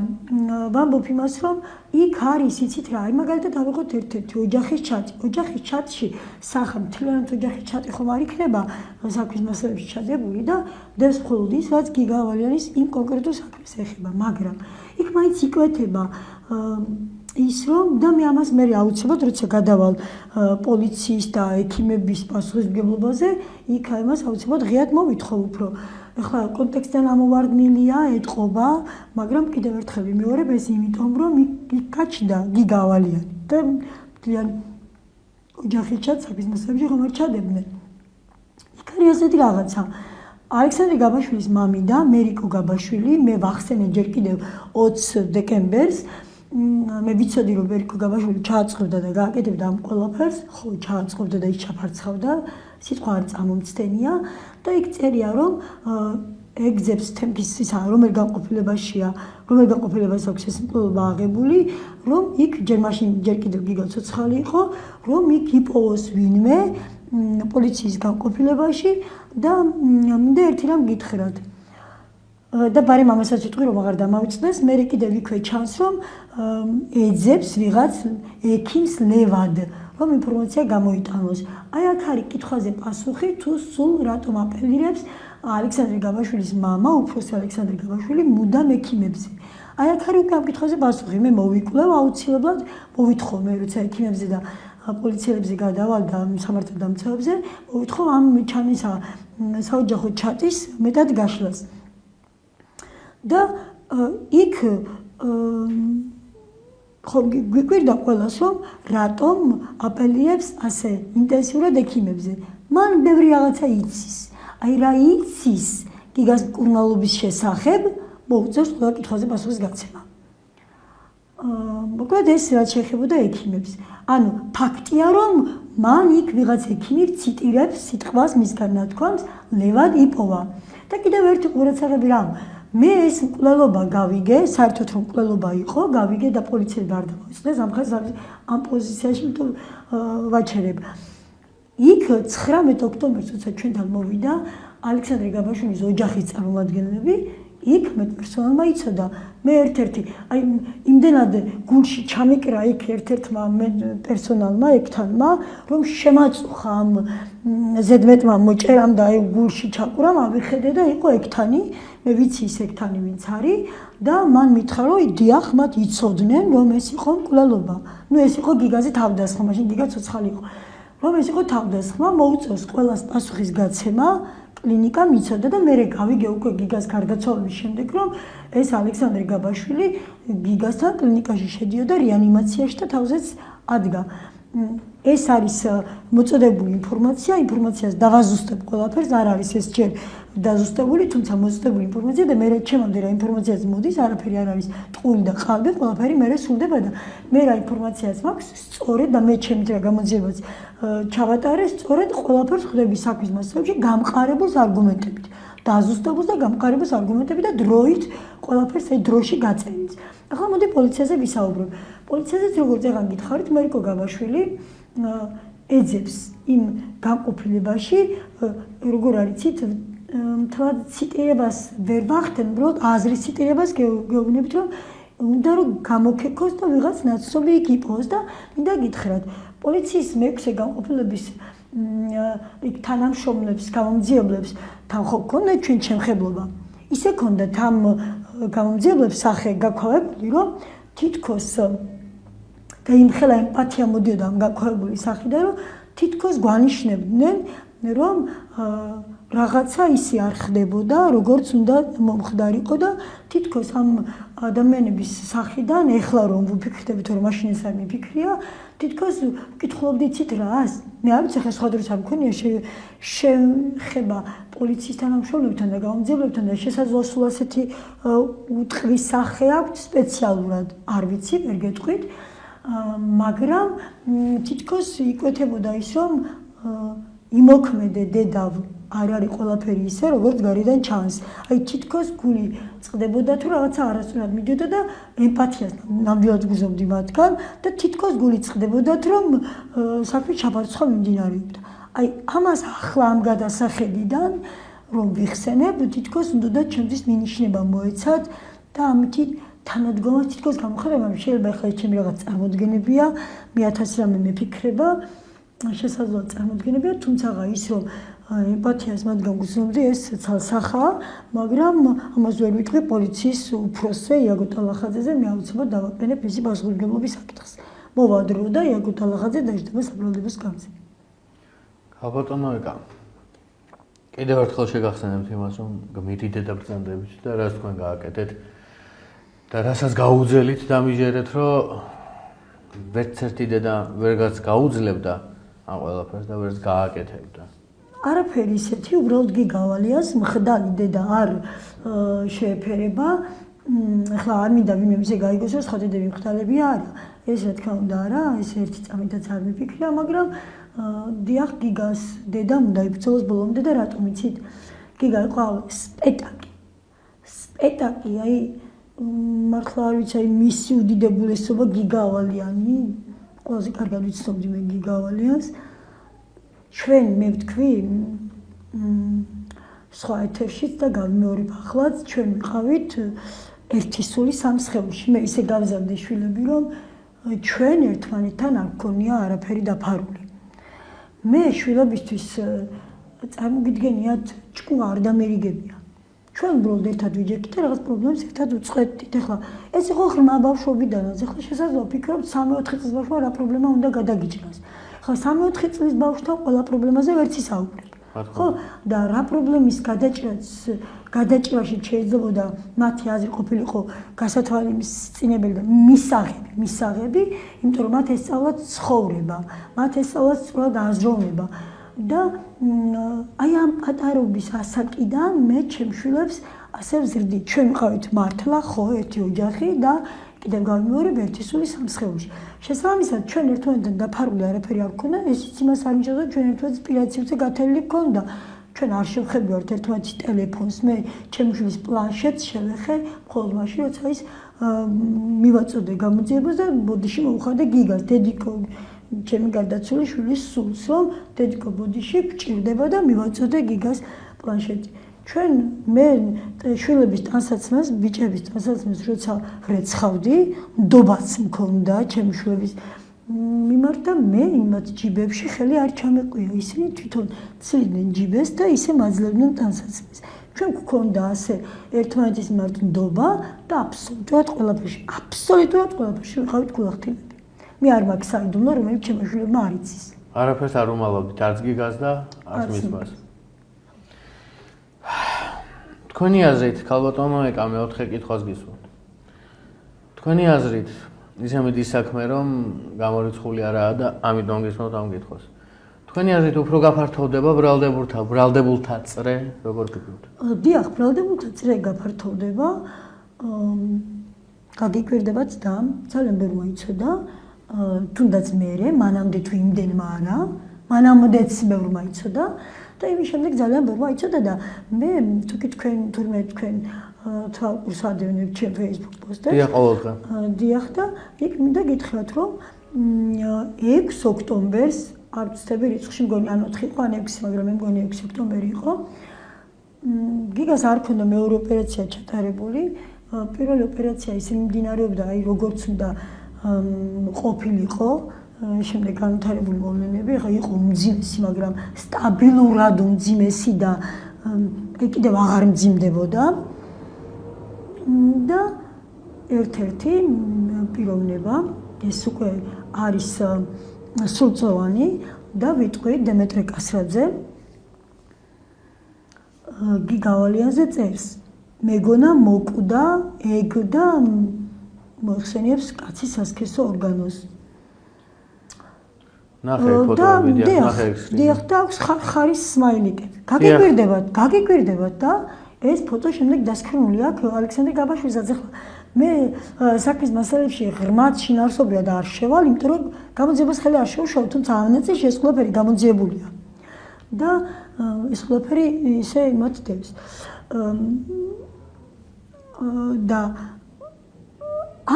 ვამბობ იმას რომ იქ არის იცით რა აი მაგალითად ავიღოთ ერთ-ერთი ოჯახის ჩატში მთლიანად ოჯახის ჩატი ხომ არ იქნება საქმის მასალებში ჩადებული და დევს მხოლოდ ის რაც გიგავალიანის იმ კონკრეტულ საქმეს ეხება მაგრამ იქ მაინც იკვეთება ის რომ და მე ამას მე აუცილებლად როცა გადავალ პოლიციის და ექიმების პასუხისმგებლობაზე იქ ამას აუცილებლად ღიად მოვითხოვ უფრო ეხლა კონტექსტიდან ამოვარდნილია ეთყობა მაგრამ კიდევ ერთხელ ვიმეორებ ეს იმიტომ რომ იქ გაჩნდა გიგავალიანი და ძალიან ოჯახის ჩატს საქმის მასალებში ხომ არ ჩადებდნენ იქ არის ასეთი რაღაცა ალექსანდრე გაბაშვილის მამიდა მერიკო გაბაშვილი მე ვახსენე ჯერ კიდევ 20 დეკემბერს მე ვიცოდი რომ მერიკო გაბაშვილი ჩააწყობდა და გააკეთებდა ამ ყველაფერს ხო ჩააწყობდა და ის ჩაფარცხავდა სიტყვა არ წამომცდენია და იქ წერია რომ ეგზებს თემის ისა რომელ განყოფილებაშია რომელ განყოფილებას აქვს ეს მკვლელობა აღებული რომ იქ ჯერ კიდევ გიგა ცოცხალი იყო რომ იქ იპოვოს ვინმე პოლიციის განყოფილებაში და ერთი რამ გითხრათ და ბარემ ამასაც ვიტყვი რომ აღარ დამავიწყდეს მე კიდევ იქვე ჩანს რომ ეძებს ვიღაც ექიმს ლევად რომ ინფორმაცია გამოიტანოს აი აქ არის კითხვაზე პასუხი თუ სულ რატომ აპელირებს ალექსანდრე გაბაშვილის მამა უფროსი ალექსანდრე გაბაშვილი მუდამ ექიმებზე აი აქ არის უკვე ამ კითხვაზე პასუხი მე მოვიკვლევ აუცილებლად მოვითხოვ მე როცა ექიმებზე და პოლიციელებზე გადავალ და სამართალდამცავებზე მოვითხოვ ამ ჩანისა საოჯახო ჩატის მეტად გაშლას და იქ ხო გვიკვირდა ყველას რომ რატომ აპელირებს ასე ინტენსიურად ექიმებზე მან ბევრი რაღაცა იცის აი რა იცის გიგას მკურნალობის შესახებ მოუწევს ყველა კითხვაზე პასუხის გაცემა მოკლედ ეს რაც შეეხებოდა ექიმებს ანუ ფაქტია რომ მან იქ ვიღაც ექიმი ციტირებს სიტყვას მისგან ნათქვამს ლევად იპოვა და კიდევ ერთი ყურადსაღები რამ მე ეს მკვლელობა გავიგე, საერთოდ რომ მკვლელობა იყო, გავიგე და პოლიციელი არ დამოწდეს, ამ პოზიციაში ვაჩერებ. იქ 19 ოქტომბერს, როცა ჩვენთან მოვიდა ალექსანდრე გაბაშვილის ოჯახის წარმომადგენლები, იქ მე პერსონალმა იცოდა, მე ერთ-ერთი, აი იმდენად გულში ჩამიკრა იქ ერთ-ერთმა პერსონალმა, ექთანმა, რომ შემაწუხა ამ ზედმეტმა მოჭერამ და აი გულში ჩაკურა, ავიხედე და იყო ექთანი, მე ვიცი ის ექთანი ვინც არის და მან მითხრა, რომ დიახ, მათ იცოდნენ, რომ ეს იყო მკვლელობა. ნუ ეს იყო გიგაზე თავდასხმა, მაშინ გიგა ცოცხალი იყო. რომ ეს იყო თავდასხმა, მოუწევს ყველას პასუხის გაცემა. კლინიკა მიცოდა და მე გავიგე უკვე გიგას გარდაცვალების შემდეგ რომ ეს ალექსანდრე გაბაშვილი გიგასთან კლინიკაში შედიოდა რეანიმაციაში და თავზეც ადგა. ეს არის მოწოდებული ინფორმაციას დავაზუსტებ ყველაფერს, არ არის ეს ჯერ დაზუსტებული, თუმცა მოწოდებული ინფორმაცია და მე ჩემამდე რა ინფორმაციაც მოდის, არაფერი არ არის ტყუილი და ყალბი, ყველაფერი მე სრულდება და მე რა ინფორმაციაც მაქვს, სწორედ და მე ჩემი რა გამოძიებაც ჩავატარე, სწორედ ყველაფერს ხვდები საქმის მასალებში გამყარებულს არგუმენტებით. დაზუსტებულს და გამყარებულს არგუმენტებით და დროით ყველაფერს აი დროში გაწერილს. ახლა მოდი პოლიციაზე ვისაუბრებ. პოლიციაზეც როგორც ეგან გითხარით, მერიკო გაბაშვილი ეძებს იმ განყოფილებაში, როგორ არიცით, მთლად ციტირებას ვერ ვახდენ, უბრალოდ აზრის ციტირებას გეუბნებით, რომ უნდა რომ გამოგეკოს და ვიღაც ნაცნობი იქ იპოვოს და მინდა გითხრათ, პოლიციის მეექვსე განყოფილების თანამშრომლებს, გამომძიებლებს თან ხო გქონდათ ჩვენ შემხებლობა. ისე გქონდათ ამ გამომძიებლებს სახე გაქვავებული, რომ თითქოს დაიმხელა ემპათია მოდიოდა ამ გაქვავებული სახიდან, რომ თითქოს გვანიშნებდნენ, რომ რაღაცა ისე არ ხდებოდა, როგორც უნდა მომხდარიყო და თითქოს ამ ადამიანების სახიდან ეხლა რომ ვფიქრდებით, რომ მაშინ ეს არ მიფიქრია, თითქოს ვკითხულობდით რას? მე არ ვიცი, ხა სხვა დროს არ მქონია შეხება პოლიციის თანამშრომლებთან და გამომძიებლებთან და შესაძლოა სულ ასეთი უტყვის სახე აქვთ სპეციალურად, არ ვიცი, ვერ გეტყვით, მაგრამ თითქოს იკვეთებოდა ის, რომ იმოქმედე დედავ არ არის ყველაფერი ისე, როგორც გარედან ჩანს. აი თითქოს გული წყდებოდა თუ რაღაცა არასწორად მიდიოდა და ემპათიას ნამდვილად გუზობდი მათგან და თითქოს გული წყდებოდათ, რომ საქმე ჩაბარცხვა მიმდინარეობდა. აი ამას ახლა ამ გადასახედიდან რომ ვიხსენებ, თითქოს უნდა ჩემთვის მინიშნება მოეცათ და ამით თანადგომას თითქოს გამოხდება, შეიძლება ახლა ჩემი რაღაც წარმოდგენებია, მე 1000 რამე მიფიქრება, შესაძლოა წარმოდგენებია, თუმცა ის რომ ემპათიას მათგან გუზნობდი ეს ცალსახაა, მაგრამ ამას ვერ ვიტყვი პოლიციის უფროსზე იაგო ტალახაძეზე, მე აუცილებლად დავაყენებ მისი პასუხისმგებლობის საკითხს. მოვა დრო და იაგო ტალახაძე დაждდება საბრალდების გამზე. ქალბატონო ეკა. კიდევ ერთხელ შეგახსენებთ იმას, რომ გმირი დედაბრძანდებით და რას თქვენ გააკეთეთ და რასაც გაუძელით დამიჯერეთ, რომ ვერც ერთი დედა ვერგაც გაუძლებდა ამ ყველაფერს და ვერც გააკეთებდა. არაფერი ისეთი, უბრალოდ გიგავალიას მხდალი დედა არ შეეფერება. ახლა არ მინდა ვინმე ისე გაიგოს, რომ სხვა დედები მხდალები არა. ეს რა თქმა უნდა არა, ეს ერთი წამითაც არ მიფიქრია, მაგრამ დიახ, გიგას დედამ უნდა იბრძოლოს ბოლომდე და რატომ იცით? გიგა იყო სპეტაკი. სპეტაკი, აი მართლა არ ვიცი, აი მისი უდიდებულესობა გიგავალიანი, ყველაზე კარგად ვიცნობდი მე გიგავალიანს. ჩვენ მე ვთქვი სხვა ეთერშიც და გავიმეორებ ახლაც, ჩვენ ვიყავით ერთი სული სამ სხეულში. მე ისე გავზარდე შვილები, რომ ჩვენ ერთმანეთთან არ გქონია არაფერი დაფარული. მე შვილებისთვის წარმოგიდგენიათ, ჭკუა არ დამერიგებია. ჩვენ უბრალოდ ერთად ვიჯექით და რაღაც პრობლემებს ერთად ვწყვეტით. ახლა ეს იყო ღრმა ბავშვობიდანაც. ახლა შესაძლოა ვფიქრობთ 3-4 წლის ბავშვმა რა პრობლემა უნდა გადაგიჭრას. ახლა 3-4 წლის ბავშვთან ყველა პრობლემაზე ვერც ისაუბრებ. ხო? და რა პრობლემის გადაჭრაში შეიძლებოდა მათი აზრი ყოფილიყო გასათვალისწინებელი და მისაღები, იმიტომ რომ მათ ესწავლათ ცხოვრება, მათ ესწავლათ სწორად აზროვნება. და აი ამ პატარობის ასაკიდან მე ჩემ შვილებს ასე ვზრდით. ჩვენ ვიყავით მართლა ხო ერთი ოჯახი და კიდევ გავიმეორებ ერთი სული სამ სხეულში. შესაბამისად ჩვენ ერთმანეთთან დაფარული არაფერი არ გქონდა, ესიც იმას არ ნიშნავს, რომ ჩვენ ერთმანეთს პირაცივზე გათელილი გქონდა. ჩვენ არ შევხებიართ ერთმანეთის ტელეფონს, მე ჩემი შვილის პლანშეტს შევეხე მხოლოდ მაშინ, როცა ის მივაწოდე გამოძიებას და ბოდიში მოვუხადე გიგას, დედიკო ჩემი გარდაცული შვილის სულს, რომ დედიკო ბოდიში გჭირდება და მივაწოდე გიგას პლანშეტი. ჩვენ მე შვილების ტანსაცმელს, ბიჭების ტანსაცმელს როცა ვრეცხავდი, ნდობაც მქონდა ჩემი შვილების მიმართ და მე იმათ ჯიბებში ხელი არ ჩამეყვია. ისინი თვითონ ცლიდნენ ჯიბეს და ისე მაძლევდნენ ტანსაცმელს. ჩვენ გქონდა ასე ერთმანეთის მიმართ ნდობა და აბსოლუტურად ყველაფერში ვიყავით გულახდილები. მე არ მაქვს საიდუმლო, რომელიც ჩემი შვილებმა არ იცის. არაფერს არ უმალავდით, არც გიგას და არც მისმას. თქვენი აზრით, ქალბატონო ეკა, მე 4 კითხვას გისურვებთ. თქვენი აზრით, ისე მეტი საქმე, რომ გამორიცხული არაა და ამიტომ გისურვებთ ამ კითხვას. თქვენი აზრით, უფრო გაფართოვდება ბრალდებულთა წრე, როგორ გიქვით? დიახ, ბრალდებულთა წრე გაფართოვდება. გაგიკვირდებაც და ძალიან ბევრმა იცოდა, თუნდაც მე, მანამდე თუ იმდენმა არა, მანამდეც ბევრმა იცოდა. და იმის შემდეგ ძალიან ბევრმა იცოდა და მე თურმე თქვენ თვალყურს ადევნებთ ჩემ Facebook პოსტებს. დიახ, ყოველდღე. დიახ და იქ მინდა გითხრათ, რომ 6 ოქტომბერს არ ვცდები რიცხვში მგონი ან 4 იყო ან 6, მაგრამ მე მგონი 6 ოქტომბერი იყო. გიგას არ ქონდა მეორე ოპერაცია ჩატარებული. პირველი ოპერაცია ისე მიმდინარეობდა, აი როგორც უნდა ყოფილიყო, შემდეგ განვითარებული მოვლენები, ხა იყო უმძიმესი, მაგრამ სტაბილურად უმძიმესი და კიდევ აღარ მძიმდებოდა. და ერთ-ერთი პიროვნება, ეს უკვე არის სრულწლოვანი და ვიტყვი დემეტრე კასრაძე გიგავალიანზე წერს. მეგონა მოკვდა ეგ და მოიხსენიებს კაცის სასქესო ორგანოს. ნახე ფოტოები, ნახე ექსტრი. დიახ, და აქვს ხარის სმაილიკები. გაგიკვირდებათ და ეს ფოტო შემდეგ დასკვნილი აქვს ალექსანდრე გაბაშვილისაც. ახლა მე საქმის მასალებში ღრმად შინაარსობრივად არ შევალ, იმიტომ რომ გამოძიებას ხელი არ შეუშვა, თუმცა ამ ნაწილში ეს ყველაფერი გამოძიებულია. და ეს ყველაფერი ისე იმართებს. და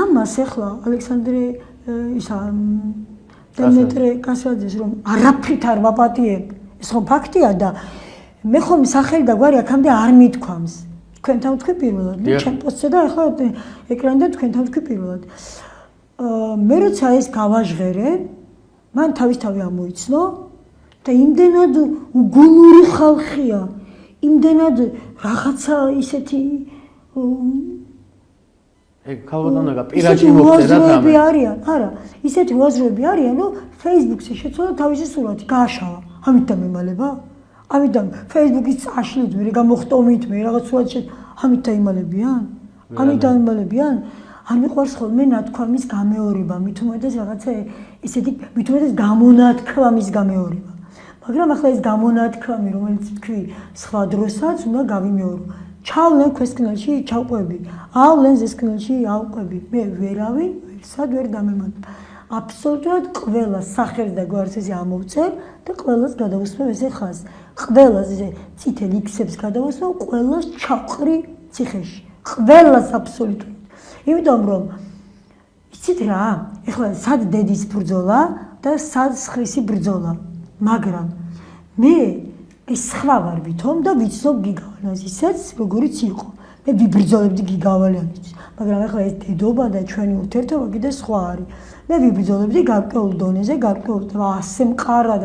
ამას ახლა ალექსანდრე ისა დემეტრე კასრაძეს რომ არაფრით არ ვაპატიებ, ეს ხო ფაქტია და მე ხომ სახელი და გვარი აქამდე არ მithქვამს. თქვენთან ვთქვი პირველად, ჩემ პოსტზე და ახლა ეკრანიდან თქვენთან ვთქვი პირველად. მე როცა ეს გავაჟღერე, მან თავისთავი ამოიცნო და იმდენად უგუნური ხალხია, იმდენად რაღაცა ისეთი ეგ ქალბატონობა პირაჭი მოხდა და არიან, არა, ისეთი უაზროები არიან, რომ Facebook-ზე შეცვალა თავისი სურათი, გააშალა. ამით დამემალება? ამიტომ Facebook-ის წაშლით მე გამოხტომით მე რაღაც სურათი ამით დაიმალებიან? ამით დაიმალებიან? არ მიყვარს ხოლმე ნათქვამის გამეორება, მით უმეტეს რაღაცა ისეთი მით უმეტეს გამონათქვამის გამეორება. მაგრამ ახლა ეს გამონათქვამი, რომელიც თქვი, სხვა დროსაც უნდა გავიმეორო. ჩავლენ ქვესკნელში ჩავყვები, ავლენ ზესკნელში ავყვები. მე ვერავინ ვერსად ვერ დამემატებ. აბსოლუტურად ყველა სახელს და გვარს ესე ამოვწერ და ყველას გადავუსმევ ესე ხაზს. ყველას ესე წითელ იქსებს გადავუსმევ, ყველას ჩავყრი ციხეში. ყველას აბსოლუტურად. იმიტომ რომ იცით რა, ეხლა სად დედის ბრძოლა და სად სხრისი ბრძოლა, მაგრამ მე ეს სხვა ვარ ვითომ და ვიცნობ გიგავალიანს ისეც როგორიც იყო. მე ვიბრძოლებდი გიგავალიანის, მაგრამ ახლა ეს დედობა და ჩვენი ურთიერთობა კიდე სხვა არის. მე ვიბრძოლებდი გარკვეულ დონეზე, გარკვეულ ასე მყარად,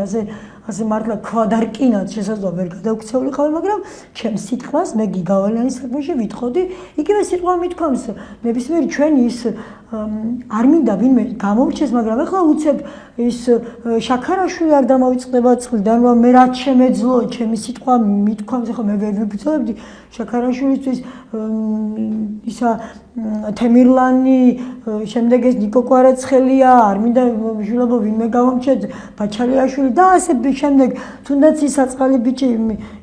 ასე მართლა ქვადარკინად შესაძლოა ვერ გადავქცეულიყავი, მაგრამ ჩემს სიტყვას მე გიგავალიანის საქმეში ვიტყოდი, იგივე სიტყვა მithქვამს, ნებისმიერი ჩვენი ის არ მინდა ვინმე გამომრჩეს, მაგრამ ახლა უცებ ის შაქარაშვილი არ დამოვიწყდება წყლიდან, რომ მე რაც შემეძლო, ჩემი სიტყვა მithქვამს, ახლა მე ვერ ვიბრძოლებდი შაქარაშვილისთვის ისა თემირლანი, შემდეგ ეს ნიკო კვარაცხელია, არ მინდა შვილებო ვინმე გამომრჩეთ, ბაჩალიაშვილი და ასე შემდეგ, თუნდაც ის საწყალი ბიჭი,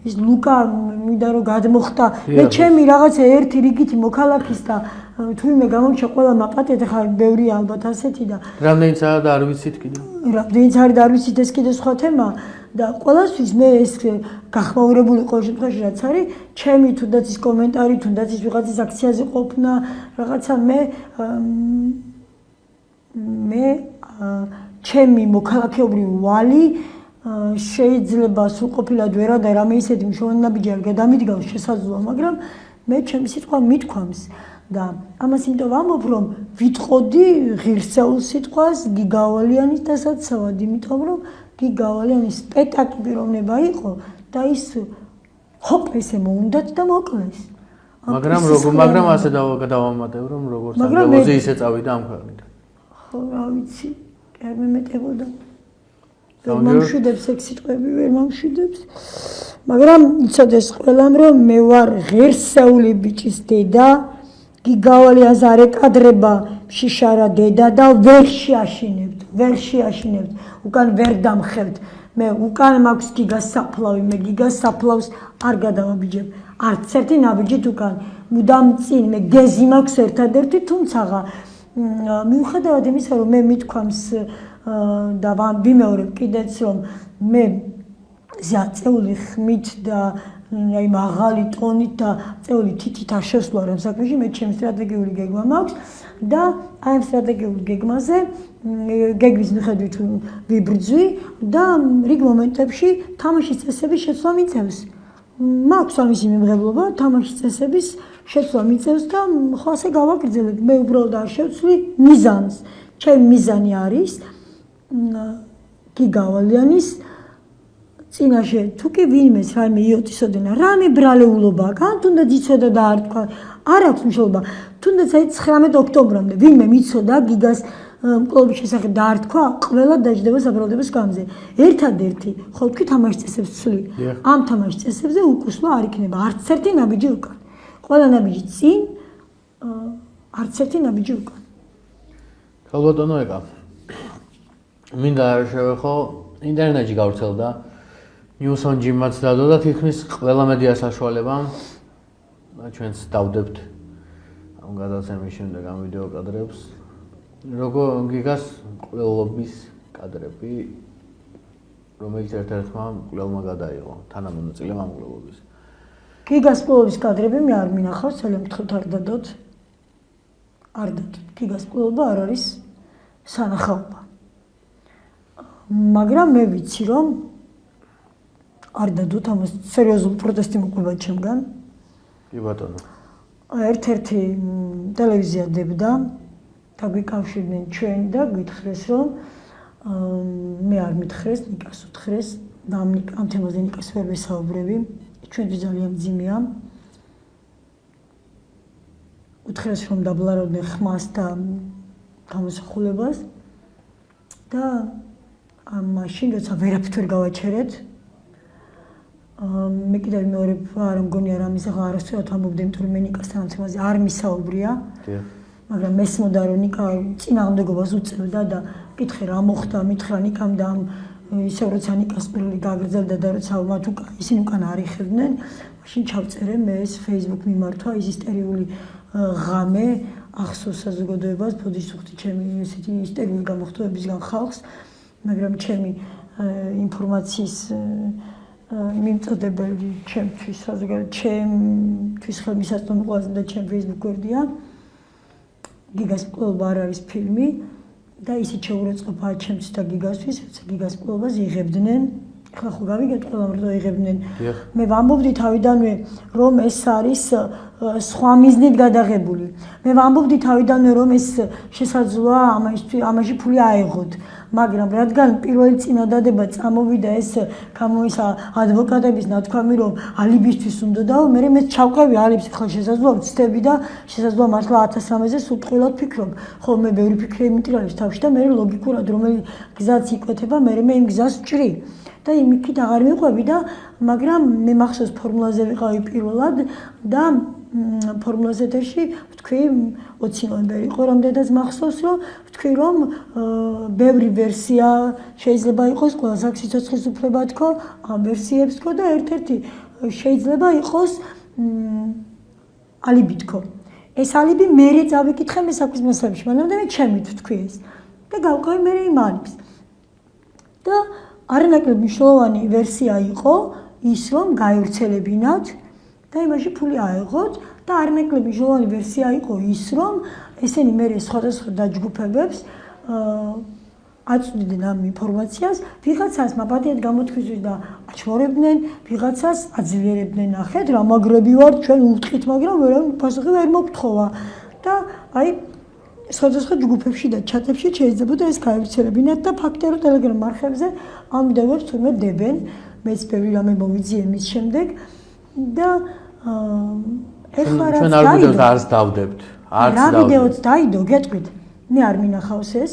ის ლუკა მინდა რომ გადმოხტა, მე ჩემი რაღაცა ერთი რიგითი მოქალაქის და თურმე გამომრჩა ყველა მაპატეთ, ხა ბევრი ალბათ ასეთი და რამდენიც არა და არ ვიცით კიდე. რამდენიც არის და არ ვიცით ეს კიდე სხვა თემა და ყველასთვის მე ეს გახმაურებული ყოველ შემთხვევაში რაც არის, ჩემი თუნდაც ის კომენტარი, თუნდაც ის ვიღაცის აქციაზე ყოფნა, რაღაცა მე ჩემი მოქალაქეობრივი ვალი შეიძლება სრულყოფილად ვერა და რამე ისეთი მშვენივრად არ გადამიდგავს შესაძლოა, მაგრამ მე ჩემი სიტყვა მithქვამს და ამას იმიტომ ვამბობ, რომ ვიტყოდი ღირსეულ სიტყვას გიგავალიანის დასაცავად, იმიტომ რომ გიგავალიანის სპექტაკლი პიროვნება იყო და ის ჰოპ ესე მოუნდათ და მოკლეს. მაგრამ ასე დავამატებ, რომ როგორც ანგელოზი ისე წავიდა ამ ქვეყნიდან. ხო, რა ვიცი, არ მემეტებოდა. ვერ მომშვიდებს ეგ სიტყვები, ვერ მომშვიდებს. მაგრამ იცოდეს ყველამ, რომ მე ვარ ღირსეული ბიჭის დედა, გიგავალიანს არ ეკადრება შიშარა დედა და ვერ შეაშინებთ, უკან ვერ დამხევთ. მე უკან მაქვს გიგას საფლავი, მე გიგას საფლავს არ გადავაბიჯებ. არც ერთი ნაბიჯით უკან, მუდამ წინ, მე გეზი მაქვს ერთადერთი, თუმცა მიუხედავად იმისა, რომ მე მithქვამს და ვიმეორებ კიდეც, რომ მე ზაწეული ხმით და აი მაღალი ტონით და წეული თითით არ შევსვლა ამ საქმეში, მე ჩემი სტრატეგიული გეგმა მაქვს და აი ამ სტრატეგიულ გეგმაზე გეგმის მიხედვით ვიბრძვი და რიგ მომენტებში თამაშის წესების შეცვლა მიწევს. მაქვს ამისი მიმღებლობა, თამაშის წესების შეცვლა მიწევს და ხო ასე გავაგრძელებ. მე უბრალოდ არ შევცვლი მიზანს. ჩემი მიზანი არის გიგავალიანის წინაშე თუ კი ვინმეს რაიმე იოტისოდენა რამე ბრალეულობა კან თუნდაც იცოდა და არ თქვა არ აქვს მნიშვნელობა თუნდაც აი 19 ოქტომბრამდე ვინმე მიცოდა გიგას მკვლობის შესახებ და არ თქვა ყველა დაждდება საბრალდების გამზე ერთადერთი ხო თქვი თამაშის წესებს ვცვლი ამ თამაშის წესებზე უკუსვა არ იქნება არც ერთი ნაბიჯი უკან ყველა ნაბიჯი წინ არც ერთი ნაბიჯი უკან ქალბატონო ეკა მინდა შევეხო ინტერნეტში გავრცელდა Newson Jim-აც დადო და თითქმის ყველა მედია საშუალებამ ჩვენც დავდებთ ამ გადაცემის შემდეგ ამ ვიდეო კადრებს როგორ გიგას მკვლელობის კადრები რომელიც ერთ-ერთმა მკვლელმა გადაიღო თანამონაწილე ამ მკვლელობის გიგას მკვლელობის კადრები მე არ მინახავს ძალიან მთხევთ არ დადოთ გიგას მკვლელობა არ არის სანახაობა მაგრამ მე ვიცი რომ არ დადოთ ამას სერიოზული პროტესტი მოყვება ჩემგან კი ბატონო ერთ-ერთი ტელევიზია დებდა და გვიკავშირდნენ ჩვენ და გითხრეს რომ მე არ მითხრეს ნიკას უთხრეს და ამ თემაზე ნიკას ვერ ვესაუბრები ჩვენთვის ძალიან მძიმეა უთხრეს რომ დაბლარობდნენ ხმას და გამოსახულებას და მაშინ როცა ვერაფერ გავაჩერეთ მე კიდევ მეორე არ მგონია რომ ის ახლა არასწორად ამბობდი იმიტომ რომ მე ნიკასთან ამ თემაზე არ მისაუბრია მაგრამ მესმოდა რომ ნიკა წინააღმდეგობას უწევდა და კითხე რა მოხდა მითხრა ნიკამ და ისევ როცა ნიკას პირველი გაგრძელდა და როცა მათ ისინი უკან არ იხებდნენ მაშინ ჩავწერე მე ეს Facebook მიმართვა ის ისტერიული ღამე ახსოვს საზოგადოებას ბოდის უხდი ჩემი ესეთი ისტერიული გამოხდობებისგან ხალხს მაგრამ ჩემი ინფორმაციის მიმწოდებელი ჩემთვის საზოგადოება ჩემთვის ხელმისაწვდომი ყველაზე და ჩემ Facebook გვერდია გიგას მკვლელობა არ არის ფილმი და ისიც შეურაცხყოფაა ჩემთვის და გიგასთვის როცა გიგას მკვლელობას იღებდნენ ხა ხო გავიგეთ ყველამ რომ იღებდნენ მე ვამბობდი თავიდანვე რომ ეს არის სხვა მიზნით გადაღებული მე ვამბობდი თავიდანვე რომ ეს შესაძლოა ამაში ფული აეღოთ მაგრამ რადგან პირველი წინადადება წამოვიდა ეს გამოისა ადვოკატების ნათქვამი რომ ალიბისთვის უნდა და მე ჩავყევი ალიბს ხო შესაძლოა ვცდები და შესაძლოა მართლა 1000-ზე სულ ტყუილად ფიქრობ ხო მე ბევრი ფიქრი იმიტირებს თავში და მე ლოგიკურად რომელი გზაც იკვეთება მე იმ გზას ვჭრი და იმიქით აღარ მიყვები და მაგრამ მე მახსოვს ფორმულაზე ვიყავი პირველად და ფორმულას ეთერში ვთქვი 20 ნოემბერი იყო რამდენადაც მახსოვს რომ ვთქვი რომ ბევრი ვერსია შეიძლება იყოს ყველა აქ სიცოცხლის უფლება თქო ამ ვერსიებს თქო და ერთ-ერთი შეიძლება იყოს ალიბი თქო ეს ალიბი მერე წავიკითხე მე საქმის მასალებში მაგრამ მე ჩემით ვთქვი ეს და გავყავი მე იმ ალიბს და არანაკლებ მნიშვნელოვანი ვერსია იყო ის რომ გაევრცელებინათ და იმაში ფული აეღოთ და არანაკლებ მნიშვნელოვანი ვერსია იყო ის რომ ესენი მე სხვადასხვა დაჯგუფებებს აწვდიდნენ ამ ინფორმაციას ვიღაცას მაპატიად გამოთქვისთვის და აჩვენებდნენ ვიღაცას აძლიერებდნენ ნახეთ რა მაგრები ვართ ჩვენ უთხრით მაგრამ პასუხი ვერ მოგთხოვა და აი სხვადასხვა ჯგუფებში და ჩატებში შეიძლება ეს გაევრცელებინათ და ფაქტია რომ ტელეგრამ არხებზე ამ ვიდეოებს თურმე დებენ მეც ბევრი რამე მოვიძიე მის შემდეგ და ეხლა რაც ჩვენ არ ვიდეოს არც დავდებთ არც რა ვიდეოც დაიდო გეტყვით მე არ მინახავს ეს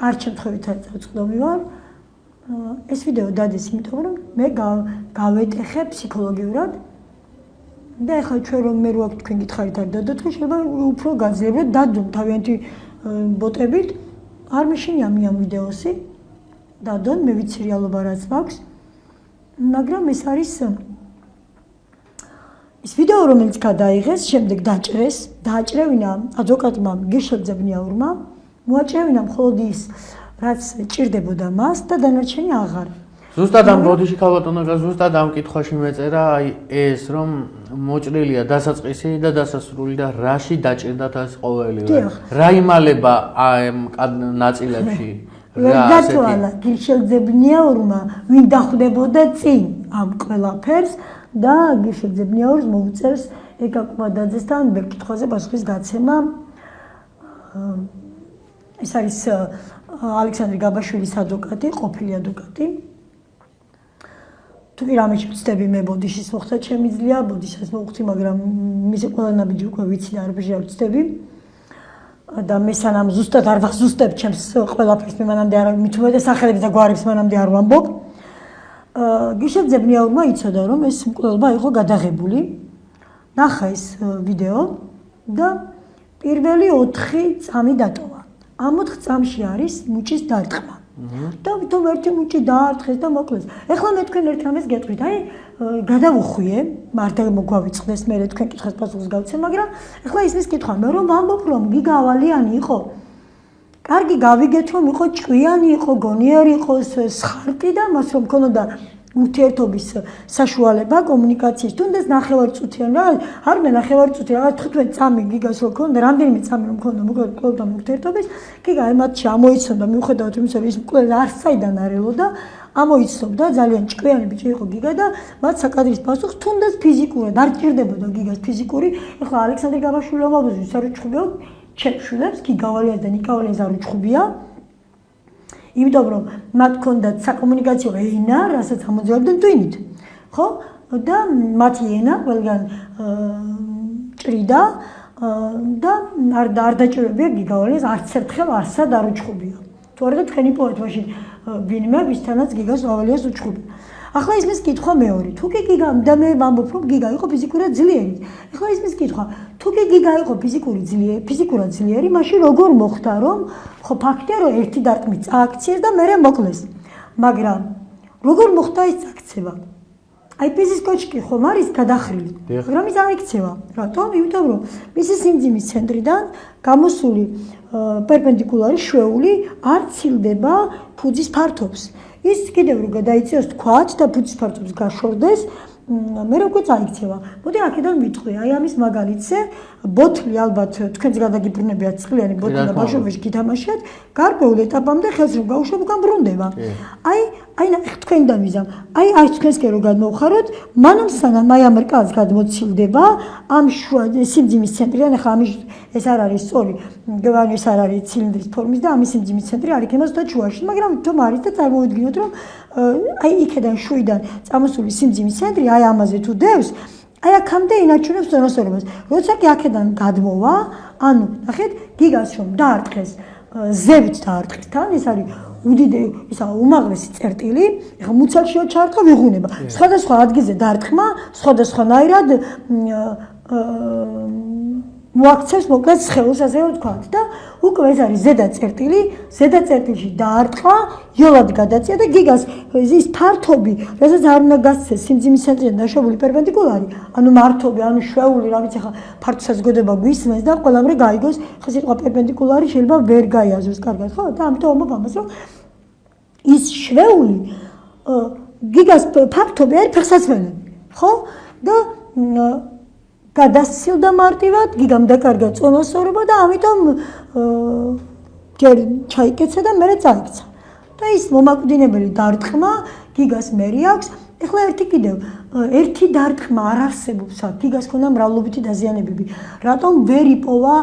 არ შემთხვევით წავწყდომი ვარ ეს ვიდეო დადეს იმიტომ რომ მე გავეტეხე ფსიქოლოგიურად და ეხლა ჩვენ რომ მე რო აქ თქვენ გითხარით არ დადოთ ხო შეიძლება უფრო გაძლიერებულად დადონ თავიანთი ბოტებით არ მეშინია ამ ვიდეოსი დადონ მე ვიცი რეალობა რაც მაქვს მაგრამ ეს არის ის ვიდეო რომელიც გადაიღეს შემდეგ დააჭრევინა ადვოკატმა გიშეძებნიაურმა მოაჭრევინა მხოლოდ ის რაც ჭირდებოდა მას და დანარჩენი აღარ ზუსტად ამ ბოდიში ქალბატონო ზუსტად ამ კითხვაში მეწერა აი ეს რომ მოჭრილია დასაწყისი და დასასრული და რაში დაჭირდათ ეს ყოველივე რა იმალება ამ ნაწილებში რა გათვალა გიშეძებნიაურმა ვინ დახვდებოდა წინ ამ ყველაფერს და გიშეძებნიაურს მოუწევს ეკა კვადაძესთან ვერ კითხვაზე პასუხის გაცემა ეს არის ალექსანდრე გაბაშვილის ადვოკატი, ყოფილი ადვოკატი. თუ კი რამე ვწდები მე ბოდიშის მოხდა ჩემი ძლია, ბოდიშას მოხდი, მაგრამ მისი ყველა ნაბიჯი უკვე ვიცი და არ ვწდები. და მე სანამ ზუსტად არ ვახსოვსებ ჩემს ყველაფერს მე მანამდე არ მithumedes სახელებს და გვარებს მანამდე არ ვამბობ. გიშებძებნიაურმა იცოდა რომ ეს მკვლელობა იყო გადაღებული. ნახა ეს ვიდეო და პირველი 4 წამი დატოვა. ამ 4 წამში არის მუჭის დარტყმა. და ვითომ ერთი მუჭი დაარტყეს და მოკლეს. ეხლა მე თქვენ ერთ რამეს გეტყვით, აი გადავუხვიე, მარტო მოგვავიწყდეს, მე თქვენ კითხეს პასუხს გავცე, მაგრამ ეხლა ისმის კითხვა, მე რომ ვამბობ რომ გიგავალიანი იყო. კარგი გავიგეთ რომ იყო ჭკვიანი, იყო გონიერი, იყო სხარტი და მას რომ ქონოდა ურთიერთობის საშუალება კომუნიკაციის, თუნდაც ნახევარწუთიან რა, არ მე ნახევარწუთი რაღაც 15 წამი გიგას რო ქონდა, რამდენიმე წამი რომ ქონდა მოკლედ ყველთან ურთიერთობის, გიგა ემატში ამოიცნობდა მიუხედავად იმისა, რომ ის მკვლელი არ საიდან არ ელოდა, ამოიცნობდა ძალიან ჭკვიანი ბიჭი იყო გიგა და მათ საკადრის პასუხს თუნდაც ფიზიკურად არ ჭირდებოდა გიგას ფიზიკური, ეხლა ალექსანდრე გაბაშვილი ამბობს, ის არ უჩხუბია ჩემშვილებს, გიგავალიანს და ნიკავალიანს არ უჩხუბია. იმიტომ რომ მათ ჰქონდათ საკომუნიკაციო ენა, რასაც ამოძრავდნენ ტვინით. ხო? და მათი ენა ყველგან ჭრიდა და არ დაჭირებია გიგავალიანს არც ერთხელ არსად არ უჩხუბია. თუ არა და თქვენი პოეტ მაშინ ვინმე ვისთანაც გიგას ვალიანს უჩხუბია. ახლა ისმის კითხვა მეორე. თუ კი გიგა და მე ვამბობ რომ გიგა იყო ფიზიკურად ძლიერი. ახლა ისმის კითხვა, თუ კი გიგა იყო ფიზიკურად ძლიერი, მაშინ როგორ მოხდა რომ ხო ფაქტია რომ ერთი დარტყმით წააქციეს და მერე მოკლეს. მაგრამ როგორ მოხდა ეს წაქცევა? აი პიზის კოჩკი ხომ არის გადახრილი, მაგრამ ის არ იქცევა. რატომ? იმიტომ რომ მისი სიმძიმის ცენტრიდან გამოსული პერპენდიკულარი შვეული არ ცილდება ფუძის ფართობს. ის კიდევ რო გადაიწიოს თქვათ და ფუძის ფართობს გაშორდეს, მე როგორ წაიქცევა. მოდი აქედან ვიტყვი, აი ამის მაგალითზე ბოთლი ალბათ თქვენს გადაგიბრუნებიათ წყლიანი ბოთლი და ბავშვობაში გითამაშიათ, გარკვეულ ეტაპამდე ხელს რომ გაუშვებ უკან ბრუნდება. აი თქვენიდან ვიზამ. აი თქვენსკენ რო გადმოვხაროთ, მანამ სანამ აი ამ რკალს გადმოცილდება, ამ შუა სიმძიმის ცენტრიდან, ახლა ამის ეს არ არის სწორი, ეს არ არის ცილინდრის ფორმის და ამის სიმძიმის ცენტრი არ იქნება ზუსტად შუაში, მაგრამ თომ არის და წარმოვიდგინოთ რომ აი იქიდან შუიდან წამოსული სიმძიმის ცენტრი აი ამაზე თუ დევს, აი აქამდე ინარჩუნებს ზონასწორობას. როცა კი აქედან გადმოვა, ანუ ნახეთ, გიგას რომ დაარტყეს, ზევით დაარტყეს თან, ეს არის უდიდესი, ისა უმაღლესი წერტილი, ეხლა მუცელშიო ჩარტყა ვიღუნება. სხვადასხვა ადგილზე დარტყმა, სხვადასხვანაირად მოაქცევს მოკლედ სხეულს, ასე ვთქვათ და უკვე ეს არის ზედა წერტილში დაარტყა, იოლად გადაწია და გიგას ის ფართობი, რასაც არ უნდა გასცეს სიმძიმის ცენტრიდან დაშვებული პერპენდიკულარი, ანუ მართობი, ანუ შვეული, რა ვიცი, ხა ფართო საზოგადოება გვისმენს და ყველამრე გაიგოს, ხა სიტყვა პერპენდიკულარი შეიძლება ვერ გაიაზროს კარგად, ხო? და ამიტომ ამბობ ამას, რომ ის შვეული გიგას ფართობი არის ფეხსაცმელები, ხო? და გადასცილდა მარტივად, გიგამ დაკარგა წონასწორობა და ამიტომ ჯერ ჩაიკეცა და მერე წაიქცა. და ის მომაკვდინებელი დარტყმა გიგას მერი აქვს. ეხლა ერთი დარტყმა არ არსებობს, გიგას ქონდა მრავლობითი დაზიანებები. რატომ ვერ იპოვა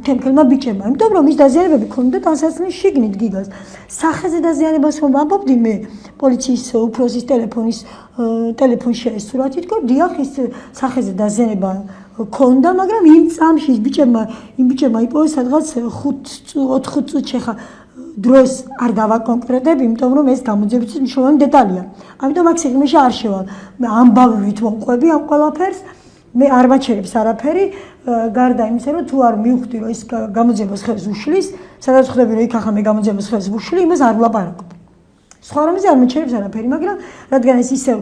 თემქელმა ბიჭებმა? იმიტომ რომ ის დაზიანებები ქონდა ტანსაცმლის შიგნით გიგას. სახეზე დაზიანებას რომ ვამბობდი მე, პოლიციის უფროსის ტელეფონში ეს სურათი თქო, დიახ, ის სახეზე დაზიანება ქონდა, მაგრამ იმ წამში იმ ბიჭებმა იპოვეს სადღაც 5-4 წუთში ხა დროს არ დავაკონკრეტებ, იმიტომ რომ ეს გამოძიების მნიშვნელოვანი დეტალია. ამიტომ აქ სიღრმეში არ შევალ. მე ამბავივით მომყვები ამ ყველაფერს, მე არ მაჩერებს არაფერი, გარდა იმისა, რომ თუ არ მივხვდი, რომ ეს გამოძიებას ხელს უშლის, სადაც ხვდები, რომ იქ ახლა მე გამოძიებას ხელს ვუშლი, იმას არ ვლაპარაკობ. სხვა რამეზე არ მეჩერებს არაფერი, მაგრამ რადგან ეს ისევ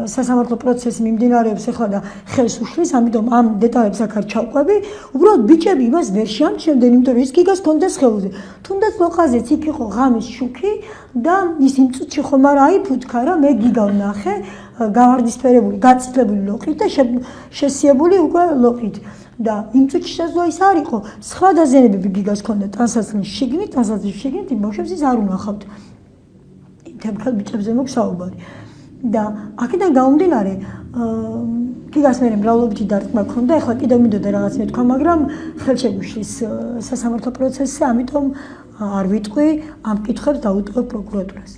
სასამართლო პროცესი მიმდინარეობს ახლა და ხელს უშლის, ამიტომ ამ დეტალებს აქ არ ჩავყვები, უბრალოდ ბიჭები იმას ვერ შეამჩნევდნენ, იმიტომ რომ ის გიგას ქონდა სხეულზე. თუნდაც ლოყაზეც იქ იყო ღამის შუქი და ის იმ წუთში ხომ არა აიფუთქა რა, მე გიგა ვნახე, გავარდისფერებული, გაწითლებული ლოყით და შესიებული უკვე ლოყით. და იმ წუთში შესაძლოა ის არ იყო. სხვა დაზიანებები გიგას ქონდა ტანსაცმლის შიგნით, იმ ბავშვებს ის არ უნახავთ. თემქალ ბიჭებზე მოგ საუბარი. და აქედან გამომდინარე გიგას მე მრავლობითი დარტყმა ქონდა, ეხლა კიდევ მინდოდა რაღაც მეთქვა, მაგრამ ხელშეგუშლის სასამართლო პროცესზე, ამიტომ არ ვიტყვი ამ კითხვებს დაუტოვებ პროკურატურას.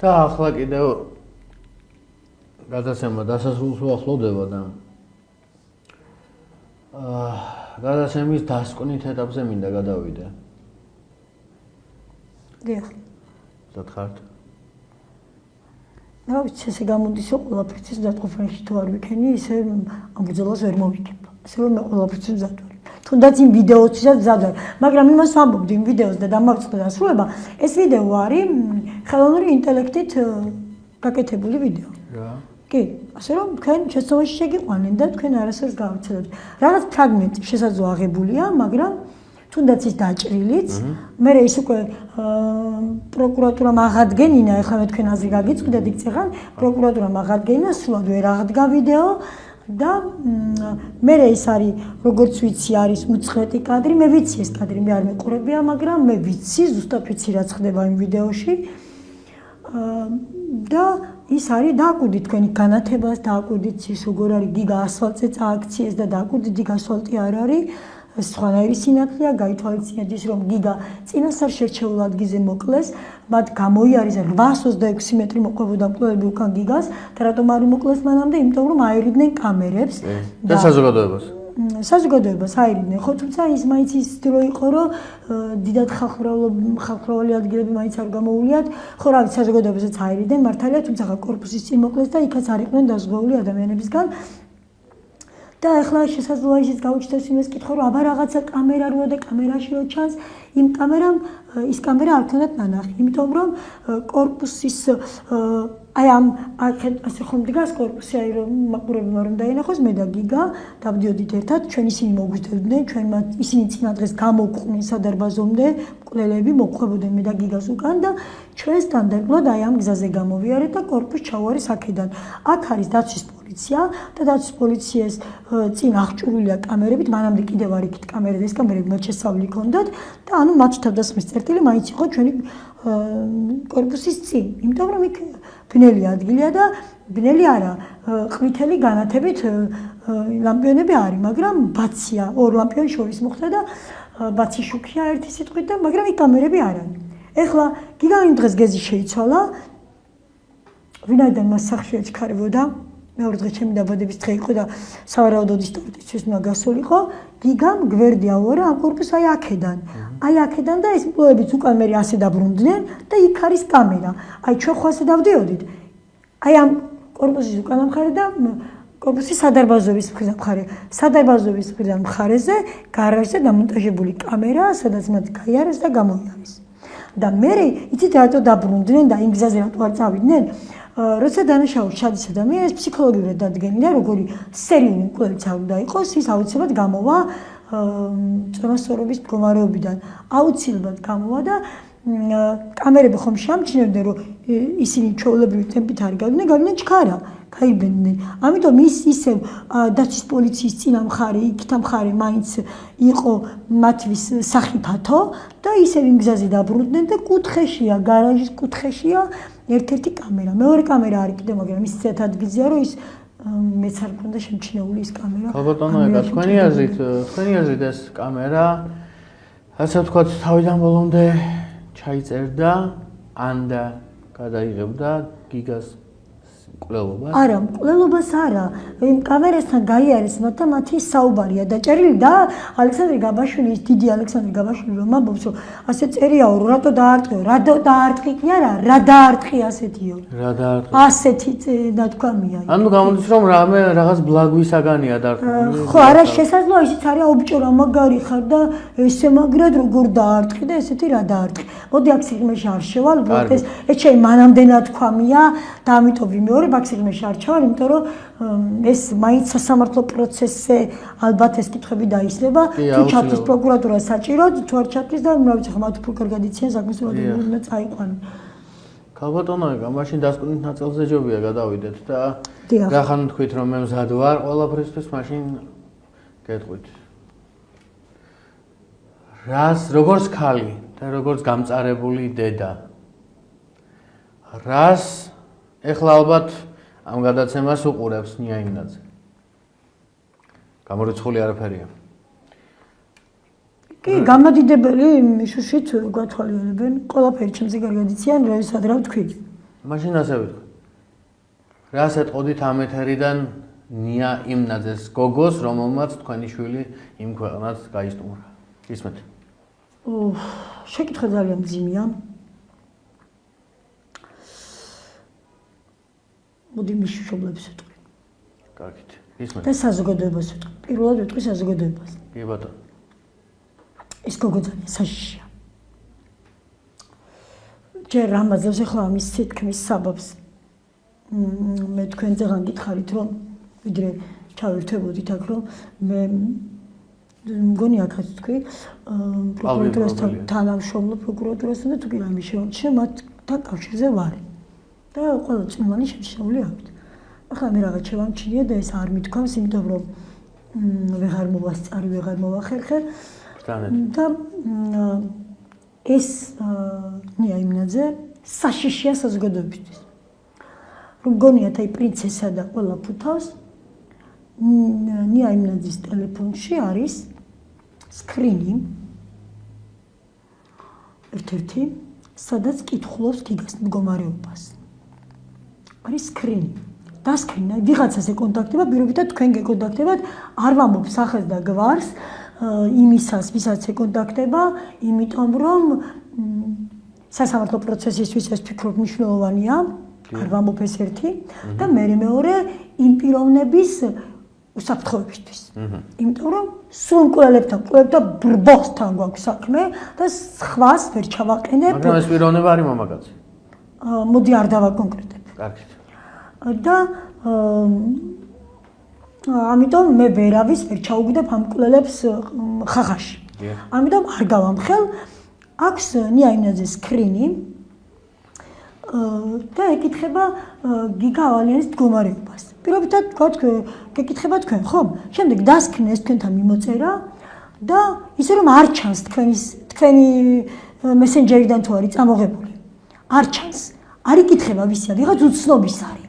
და ახლა კიდევ გადაცემა დასასრულს უახლოვდება და გადაცემის დასკვნით ეტაპზე მინდა გადავიდე. დიახ. მზად ხართ? რა ვიცი, ესე გამოდის, რომ ყველაფერთვის მზადყოფანში თუ არ ვიქენი, ისე ამ ბრძოლას ვერ მოვიგებ. ასე რომ მე ყველაფერთვის მზად ვარ. თუნდაც იმ ვიდეოსთვისაც მზად ვარ, მაგრამ იმას ვამბობდი იმ ვიდეოს და დამავიწყდა დასრულება, ეს ვიდეო არის ხელოვნური ინტელექტით გაკეთებული ვიდეო. რა? კი, ასე რომ თქვენ შეცდომაში შეგიყვანენ და თქვენ არასდროს გავიცადოთ. რაღაც ფრაგმენტი შესაძლოა აღებულია, მაგრამ თუნდაც ის დაჭრილიც, მე ის უკვე პროკურატურამ აღადგენინა, ეხლა მე თქვენ აზრი გაგიწყდეთ იქ წეღან, პროკურატურამ აღადგენინა, სულად ვერ აღდგა ვიდეო და მე ის არის, როგორც ვიცი, არის უცხეთი კადრი, მე ვიცი ეს კადრი, მე არ მეყურებია, მაგრამ მე ვიცი, ზუსტად ვიცი რაც ხდება იმ ვიდეოში. და ის არის დააკვირდით თქვენი განათებას, დააკვირდით ის როგორ არის გიგა ასფალტზე წააქციეს და დააკვირდით გიგა ასფალტი არ არის. სხვანაირი სინათლეა, გაითვალისწინეთ ის, რომ გიგა წინასწარ შერჩეულ ადგილზე მოკლეს, მათ გამოიარეს 826 მეტრი მოყვებოდა მკვლელები უკან გიგას და რატომ არ მოკლეს მანამდე, იმიტომ რომ აერიდნენ კამერებს და საზოგადოებას. საზოგადოებას აერიდნენ, ხო, თუმცა ის მაინც ის დრო იყო, რომ დიდად ხალხმრავალი ადგილები მაინც არ გამოუვლიათ, ხო, რა ვიცი, საზოგადოებასაც აერიდნენ, მართალია, თუმცა კორპუსის წინ მოკლეს და იქაც არ იყვნენ დაზღვეული ადამიანებისგან. და ახლა შესაძლოა ისიც გაუჩნდეს იმას კითხვა, რომ აბა რაღაცა კამერა როა და კამერაში რო ჩანს, იმ კამერამ ის კამერა არ ქონდათ ნანახი, იმიტომ რომ კორპუსის აი ამ ასე ხომ დგას კორპუსი, აი რომ მაყურებელმა რომ დაინახოს, მე და გიგა დავდიოდით ერთად, ჩვენ ისინი მოგვიძებდნენ, ჩვენ ისინი წინა დღეს გამოვყვნენ სადარბაზომდე, მკვლელები მოყვებოდნენ მე და გიგას უკან და ჩვენ სტანდარტულად აი ამ გზაზე გამოვიარეთ და კორპუსს ჩავარეს აქედან. აქ არის დაცვის პოლიცია და დაცვის პოლიციას წინ აღჭურვილია კამერებით, მანამდე კიდევ არ იქით კამერები, ეს კამერები მათ შესავლი ჰქონდათ და ანუ მათი თავდასხმის წერტილი მაინც იყო ჩვენი კორპუსის წინ, იმიტომ რომ იქ ბნელი ადგილია და ბნელი არა, ყვითელი განათებით ლამპიონები არის, მაგრამ ბაცია, ორ ლამპიონ შორის მოხდა და ბაცი შუქია ერთი სიტყვით და მაგრამ იქ კამერები არ არის. ეხლა გიგა იმ დღეს გეზი შეიცვალა, ვინაიდან მას სახლში ეჩქარებოდა, მეორე დღე ჩემი დაბადების დღე იყო და სავარაუდოდ ისტორიისთვის უნდა გასულიყო, გიგამ გვერდი აუარა ამ კორპუსს აი აქედან. აი აქედან და ეს მკვლელებიც უკან მე ასე დაბრუნდნენ და იქ არის კამერა. აი ჩვენ ხო ასე დავდიოდით. აი ამ კორპუსის უკანა მხარე და კორპუსის სადარბაზოების მხარე. სადარბაზოების მხარეზე გარაჟზე დამონტაჟებული კამერა, სადაც მათ გაიარეს და გამოიარეს. და მე იცით რატო დაბრუნდნენ და იმ გზაზე რატო არ წავიდნენ? როცა დანაშაულს ჩადის ადამიანს ფსიქოლოგიურად დადგენილია, როგორი სერიული მკვლელიც არ უნდა იყოს, ის აუცილებლად გამოვა წონასწორობის მდგომარეობიდან. აუცილებლად გამოვა და კამერები ხომ შეამჩნევდნენ, რომ ისინი ჩვეულებრივი ტემპით არ გავიდნენ, გავიდნენ ჩქარა, გაიბენდნენ. ამიტომ ის ისევ დაცვის პოლიციის წინა მხარე, იქთა მხარე მაინც იყო მათთვის სახიფათო და ისევ იმ გზაზე დაბრუნდნენ და კუთხეშია, გარაჟის კუთხეშია ერთ-ერთი კამერა. მეორე კამერა არის კიდე, მაგრამ ის ისეთ ადგილზეა, რომ ის მეც არ მქონდა შემჩნეული ის კამერა. ალბათონო, თქვენი აზრით ეს კამერა, ასე ვთქვათ, თავიდან ბოლომდე ჩაიწერდა ან და გადაიღებდა გიგას მკვლელობას? არა, მკვლელობას არა. იმ კამერასთან გაიარეს მათ და მათი საუბარია დაჭერილი და ალექსანდრე გაბაშვილი, ის დიდი ალექსანდრე გაბაშვილი რომ ამბობს, რომ ასე წერიაო, რატო დაარტყიო? რატო დაარტყი კი არა, რა დაარტყი ასეთიო? რა დაარტყი? ასეთი ნათქვამია. ანუ გამოდის რომ რამე რაღაც ბლაგვისაგანია დაარტყი. ხო, არა შესაძლოა ისიც არის აუბჭორა მაგარი ხარ და ესე მაგრად როგორ დაარტყი და ესეთი რა დაარტყი. მოდი აქ სიღრმეში არ შევალ, ეს ჩემი მანამდე ნათქვამია და ამიტომ ვიმეორებ აქ სიღრმეში არ ჩავალ, იმიტომ რომ ეს მაინც სასამართლო პროცესზე ალბათ ეს კითხვები დაისლება. თუ ჩათვლის პროკურატურა საჭიროდ, თუ არ ჩათვლის და რა ვიცი, ხომ მათ უფრო კარგად იციან საქმეს, რომ უნდა წაიყვანონ. ქალბატონო, მაშინ დასკვნით ნაწილზე ჯობია გადავიდეთ და რახან თქვით რომ მე მზად ვარ ყველაფრისთვის, მაშინ გეტყვით. როგორც ქალი და როგორც გამწარებული დედა, რას ეხლა ალბათ ამ გადაცემას უყურებს ნია იმნაძე. გამორიცხული არაფერია. კი, გამადიდებელი მიშუშით გვათვალიერებენ, ყველაფერი ჩემზე კარგად იციან, როდესაც რა ვთქვი. მაშინ ასე ვიტყვი. რას ეტყოდით ამ ეთერიდან ნია იმნაძეს გოგოს, რომელმაც თქვენი შვილი იმ ქვეყნად გაისტუმრა. ისმეთ. შეკითხვა ძალიან მძიმეა. მოდი მიშუშობლებს ვიტყვი. კარგით. ისმეთ. და საზოგადოებას ვიტყვი. პირველად ვიტყვი საზოგადოებას. კი ბატონო. ეს გოგო ძალიან საშიშია. ჯერ ამაზებს ახლა ამის თითქმის საბაბს. მე თქვენზე გითხარით რომ ვიდრე ჩავერთვებოდით აქ რომ მე მგონი აქაც თქვი პროკურატურასთან თანამშრომლობ პროკურატურასთან და თუ კი რაიმე შემოჩნია მათთან კავშირზე ვარ და ყველა წვიმანი შემშეული აქვთ. ახლა მე რაღაც შევამჩნია და ეს არ მithქვამს იმიტომ რომ ვეღარ მოვასწარი ვეღარ მოვახერხე და ეს ნია იმნაძე საშიშია საზოგადოებისთვის. რომ გონიათ აი პრინცესა და ყველა ფუთავს ნია იმნაძის ტელეფონში არის სკრინი ერთ-ერთი სადაც კითხულობს გიგას მდგომარეობას. არის სკრინი. დასკრინა ვიღაცაზე კონტაქტება, პირობითად თქვენ გეკონტაქტებათ, არ ვამბობ სახელს და გვარს იმისას, ვისაც ეკონტაქტება, იმიტომ რომ სასამართლო პროცესისთვის ეს ვფიქრობ მნიშვნელოვანია. არ ვამბობ ეს ერთი და მეორე იმ პიროვნების უსაფრთხოებისთვის. იმიტომ რომ სულ კვლელებთან ბრბოსთან გვაქვს საქმე და სხვას ვერ ჩავაყენებ. მაგრამ ეს პიროვნება არის მამაკაცი. მოდი არ დავაკონკრეტებ. კარგით. და ამიტომ მე ვერავის ვერ ჩაუგდებ ამ კვლელებს ხახაში. ამიტომ არ გავამხელ. აქვს ნია იმნაძეს სკრინი და ეკითხება გიგა ავალიანის მდგომარეობას. პირობითად გეკითხება თქვენ, ხო? შემდეგ დასკნეს თქვენთან მიმოწერა და ისე რომ არ ჩანს თქვენი მესენჯერიდან თუ არის წამოღებული. არ ჩანს. არ იკითხება ვისია, ვიღაც უცნობის არის.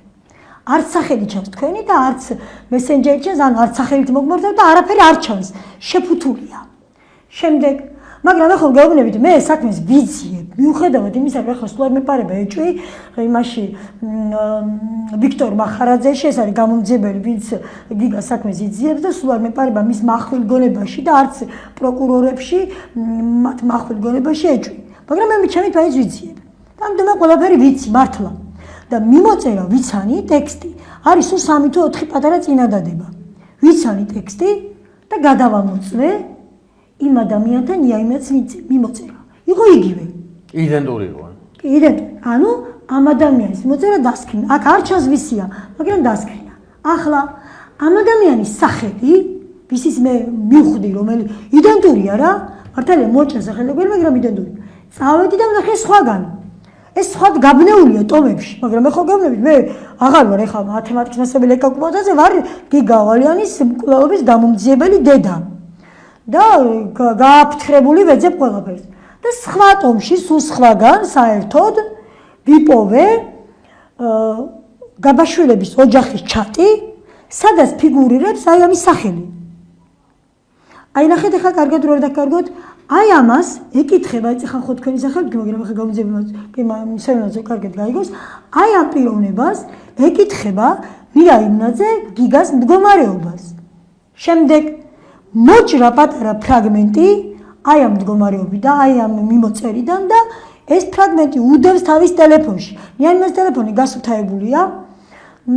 არც სახელი ჩანს თქვენი და არც მესენჯერი ჩანს, ანუ არც სახელით მოგმართავ და არაფერი არ ჩანს. შეფუთულია. შემდეგ მაგრამ ახლა გეუბნებით მე საქმეს ვიძიებ. მიუხედავად იმისა, რომ ახლა სულ არ მეპარება ეჭვი იმაში ვიქტორ მახარაძეში, ეს არის გამომძიებელი, ვინც გიგა საქმეს იძიებს და სულ არ მეპარება მის מחვილ გონებაში და არც პროკურორებში მათ מחვილ გონებაში ეჭვი. მაგრამ მე ჩემით მაინც ვიძიებ. და ამიტომ ყველაფერი ვიცი მართლა. და მიმოწერა ვიცანი ტექსტი. არის სულ 3 თუ 4 პატარა წინადადება. ვიცანი ტექსტი და გადავამოწვე იმ ადამიანთან იაიმაც მიმოწერა. იყო იგივე. იდენტური იყო. იდენტური. ანუ ამ ადამიანის მოწერა დასკრინა. აქ არ ჩანს ვისია, მაგრამ დასკრინა. ახლა ამ ადამიანის სახელი, ვისის მე მივხვდი, რომელი იდენტურია რა, მართალია მოჭრა სახელი, მაგრამ იდენტური. წავედი და ვნახე სხვაგან. ეს სხვა გაბნეულია ტომებში, მაგრამ მე ხო გაბნევით, მე აღარ ვარ ეხლა მათემატიკის მასწავლებელი ეკაკუბატაზე, ვარ გიგა ავალიანის მკვლელობის გამომძიებელი დედა. და გააფრთხრებული ვეძებ ყველაფერს. და სხვა ტომში, სულ სხვაგან საერთოდ ვიპოვე გაბაშვილების ოჯახის ჩატი, სადაც ფიგურირებს აი ამის სახელი. აი ნახეთ ახლა კარგად რო დაკარგოთ, აი ამას ეკითხება, ეხლა ხო თქვენი სახელი, მაგრამ ახლა გამომძიებელს სერვერზე კარგად გაიგოს, აი ამ პიროვნებას ეკითხება ნია იმნაძე გიგას მდგომარეობას. შემდეგ მოჭრა პატარა ფრაგმენტი აი ამ მდგომარეობიდან, აი ამ მიმოწერიდან და ეს ფრაგმენტი უდევს თავის ტელეფონში. ნია იმას ტელეფონი გასუფთავებულია,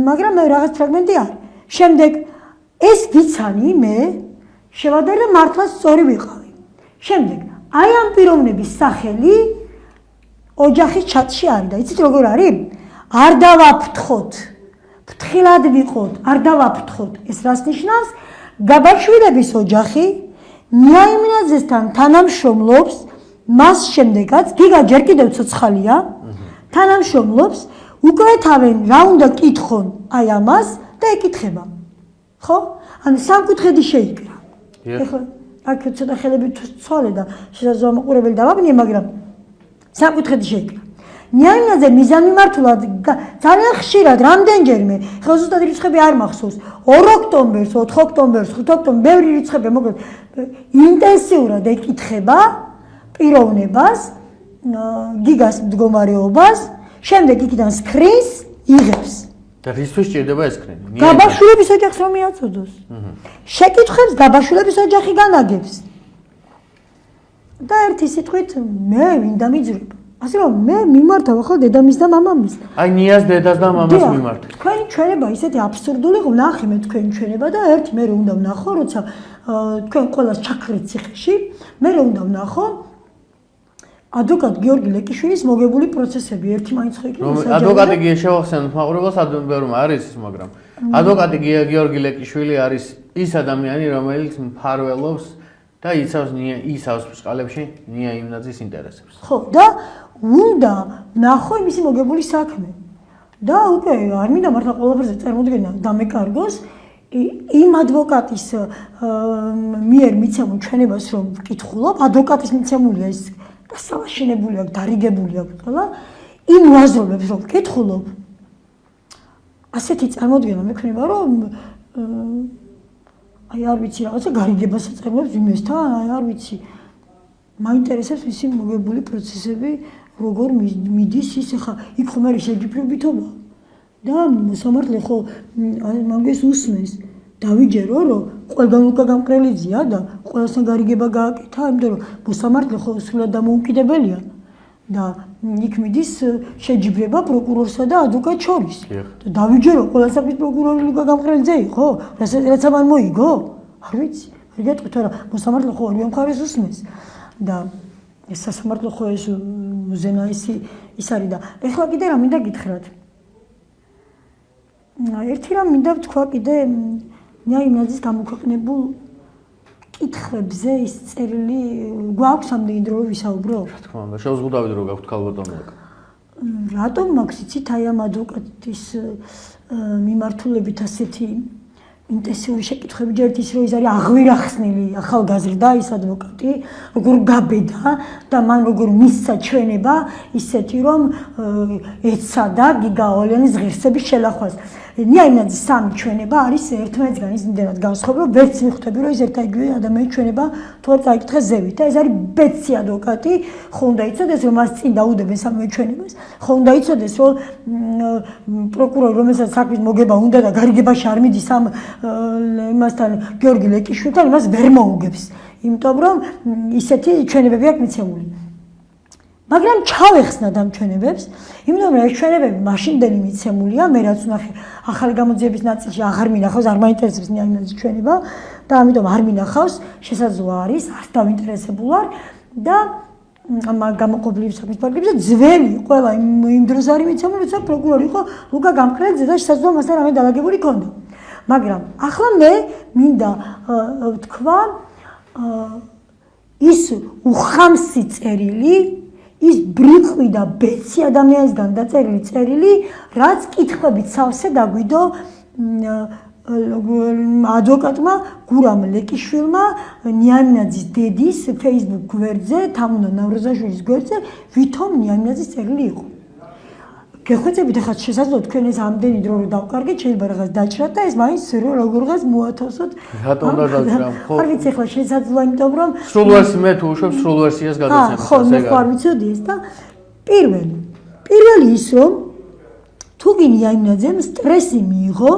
მაგრამ მე რაღაც ფრაგმენტი არის. შემდეგ ეს ვიცანი მე შევადარებ და მართლა სწორი ვიყავი. შემდეგ აი ამ პიროვნების სახელი ოჯახის ჩატში არის და იცით როგორ არის? არ დავაფრთხოთ. ფრთხილად ვიყოთ, არ დავაფრთხოთ. ეს რას ნიშნავს? გაბაშვილების ოჯახი ნია იმნაძესთან თანამშრომლობს, მას შემდეგაც გიგა ჯერ კიდევ ცოცხალია, თანამშრომლობს, უკვე თავენ რა უნდა კითხონ აი ამას და ეკითხება. ხო? ანუ სამკუთხედი შეიკრა. ეხლა აქ ცოტა ხელები ცვალე და შესაძლოა მოყურებელი დავაბნიე, მაგრამ სამკუთხედი შეიკრა. ნიაინაძე მიზანმიმართულად ძალიან ხშირად რამდენჯერმე ხელზუსტად რიცხვები არ მახსოვს 2 ოქტომბერს 4 ოქტომბერს 5 ოქტომბერს ბევრი რიცხვები მოკლედ ინტენსიურად ეკითხება პიროვნებას გიგას მდგომარეობას შემდეგ იქიდან სკრინს იღებს და რისთვის ჭირდება ეს სკრინი? გაბაშვილების ოჯახს რომ მიაწოდოს შეკითხვებს გაბაშვილების ოჯახი განაგებს და ერთი სიტყვით მე მინდა მიძრება ასე რომ მე მიმართავ ახლა დედამის და მამამის აი ნიას დედას და მამას მიმართ თქვენი ჩვენება ისეთი აბსურდული ვნახე მე თქვენი ჩვენება და ერთი მე უნდა ვნახო როცა თქვენ ყოველას ჩაქრეთ ციხეში მე უნდა ვნახო ადვოკატ გიორგი ლეკიშვილის მოგებული პროცესები ერთი მაინც ხო იქნება ადვოკატი გია შევახსენოთ მაყურებელს ადვოკატი არის ის მაგრამ ადვოკატი გიორგი ლეკიშვილი არის ის ადამიანი რომელიც მფარველობს და იცავს ბჭყალებში ნია იმნაძის ინტერესებს ხო და უნდა ნახო მისი მოგებული საქმე და უკვე არ მინდა მართლა ყველაფერზე წარმოდგენა დამეკარგოს იმ ადვოკატის მიერ მიცემულ ჩვენებას რომ ვკითხულობ ადვოკატის მიცემულია ის დასალაშენებული აქვს დარიგებული აქვს ყველა იმ ვაზრობებს რომ ვკითხულობ ასეთი წარმოდგენა მექნება რომ აი არ ვიცი რაღაცა გარიგებას აწერებს იმესთან აი არ ვიცი მაინტერესებს ისი მოგებული პროცესები როგორ მიდის ის ხა იქ ხომ არის შეჯიბრებითობა და მოსამართლე ხო მაგას უსმენს დავიჯერო რომ ყველგან უკა გამკრელიძია და ყველასთან გარიგება გააკეთა იმიტომ რომ მოსამართლე ხო სულად დამოუკიდებელია და იქ მიდის შეჯიბრება პროკურორსა და ადვოკატს შორის და დავიჯერო ყველასათვის პროკურორი უკა გამკრელიძე იყო რაც ამან მოიგო არ ვიცი არ გეტყვით რა მოსამართლე ხო ორივე მხარეს უსმენს და ეს სასამართლო ხო ეს უზენა ის არის და ეხლა კიდე რა მინდა გითხრათ ერთი რამ მინდა ვთქვა კიდე ნიაინაძის გამოქვეყნებულ კითხვებზე ის წერილი გვაქვს ამდენი დრო ვისაუბრო? რა თქმა უნდა, შევზღუდავით რო გაქვთ ქალბატონო. რატომ მაქვს იცით აი ამ ადვოკატის მიმართულებით ასეთი ინტენსიური შეკითხვები ჯერ ის რომ ის არის აღვირახსნილი ახალგაზრდა ის ადვოკატი როგორ გაბედა და მან როგორ მისცა ჩვენება ისეთი რომ ეცადა გიგაოლიანის ღირსების შელახვას ნიაინაძის სამი ჩვენება არის ერთმანეთსგან იმდენად განსხვავებული რომ ვერც მიხვდები რომ ის ერთაიგივე ადამიანის ჩვენება თორე წაიკითხეს ზევით და ეს არის ბეცი ადვოკატი ხო უნდა იცოდეს რომ მას წინ დაუდებენ სამივე ჩვენებას ხო უნდა იცოდეს რომ პროკურორი რომელსაც საქმის მოგება უნდა და გარიგებაში არ მიდის ამ იმასთან გიორგი ლეკიშვილთან იმას ვერ მოუგებს იმიტომ რომ ისეთი ჩვენებები აქვს მიცემული მაგრამ ჩავეხსნათ ამ ჩვენებებს იმიტომ რომ ეს ჩვენებები მაშინდელი მიცემულია მე რაც ვნახე ახალი გამოძიების ნაწილში აღარ მინახავს არ მაინტერესებს ნიაინაძის ჩვენება და ამიტომ არ მინახავს შესაძლოა არის არ დავინტერესებულ ვარ და ამ გამოყოფილების საქმის პარკებზე ძველი ყველა იმ დროს არის მიცემული როცა პროკურორი იყო ლუკა გამკრელიძე და შესაძლოა მასთან რამე დალაგებული ქონდა მაგრამ ახლა მე მინდა ვთქვა ის უხამსი წერილი ის ბრიყვი და ბეცი ადამიანისგან დაწერილი წერილი რაც კითხვებით სავსე დაგვიდო ადვოკატმა გურამ ლეკიშვილმა ნიაინაძის დედის Facebook გვერდზე თამუნა ნავროზაშვილის გვერდზე ვითომ ნიაინაძის წერილი იყო გეხვეწებით ახლა შესაძლოა თქვენ ეს ამდენი დრო რომ დავკარგეთ შეიძლება რაღაც დაჭრათ და ეს მაინც როგორღაც მოათავსოთ რატომ და დაჭრა ხო არ ვიცი ახლა შესაძლოა იმიტომ რომ სრულ ვერსი მე თუ უშვებ სრულ ვერსიას გადაცემთ ხო მე ხარ ვიცოდი ეს და პირველი ის რომ თუ ნიაინაძემ სტრესი მიიღო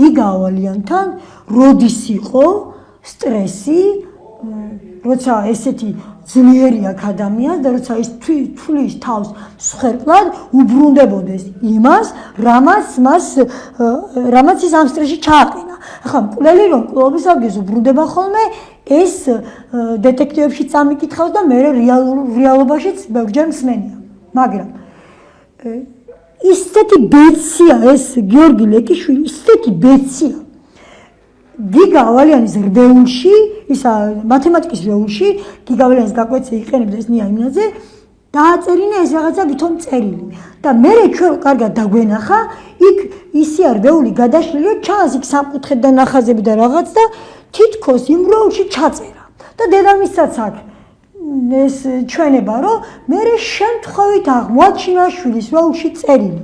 გიგავალიანთან როდის იყო სტრესი როცა ესეთი ძლიერი აქ ადამიანს და როცა ის თulis თავს მსხვერპლად უბრუნდებოდეს იმას რამაც ის ამ სტრესში ჩააყენა ახლა მკვლელი რომ მკვლელობის ადგილს უბრუნდება ხოლმე ეს დეტექტივებში წამიკითხავს და მე რეალობაშიც ბევრჯერ მსმენია მაგრამ ისეთი ბეცია ეს გიორგი ლეკიშვილი ისეთი ბეცია გიგავალიანის რბეულში ისა მათემატიკის რბეულში გიგავალიანის გაკვეთილი იყენებდა ეს ნიაინაძე დააწერინა ეს რაღაცა ვითომ წერილი და მე ჩვენ კარგად დაგვენახა იქ ისი არ რბეული გადაშლილია ჩანს იქ სამკუთხედან ნახაზები და რაღაც და თითქოს იმ რბეულში ჩაწერა და დედამისაც აქ ეს ჩვენება, რომ მე შემთხვევით აღმოაჩინა შვილის როლში წერილი.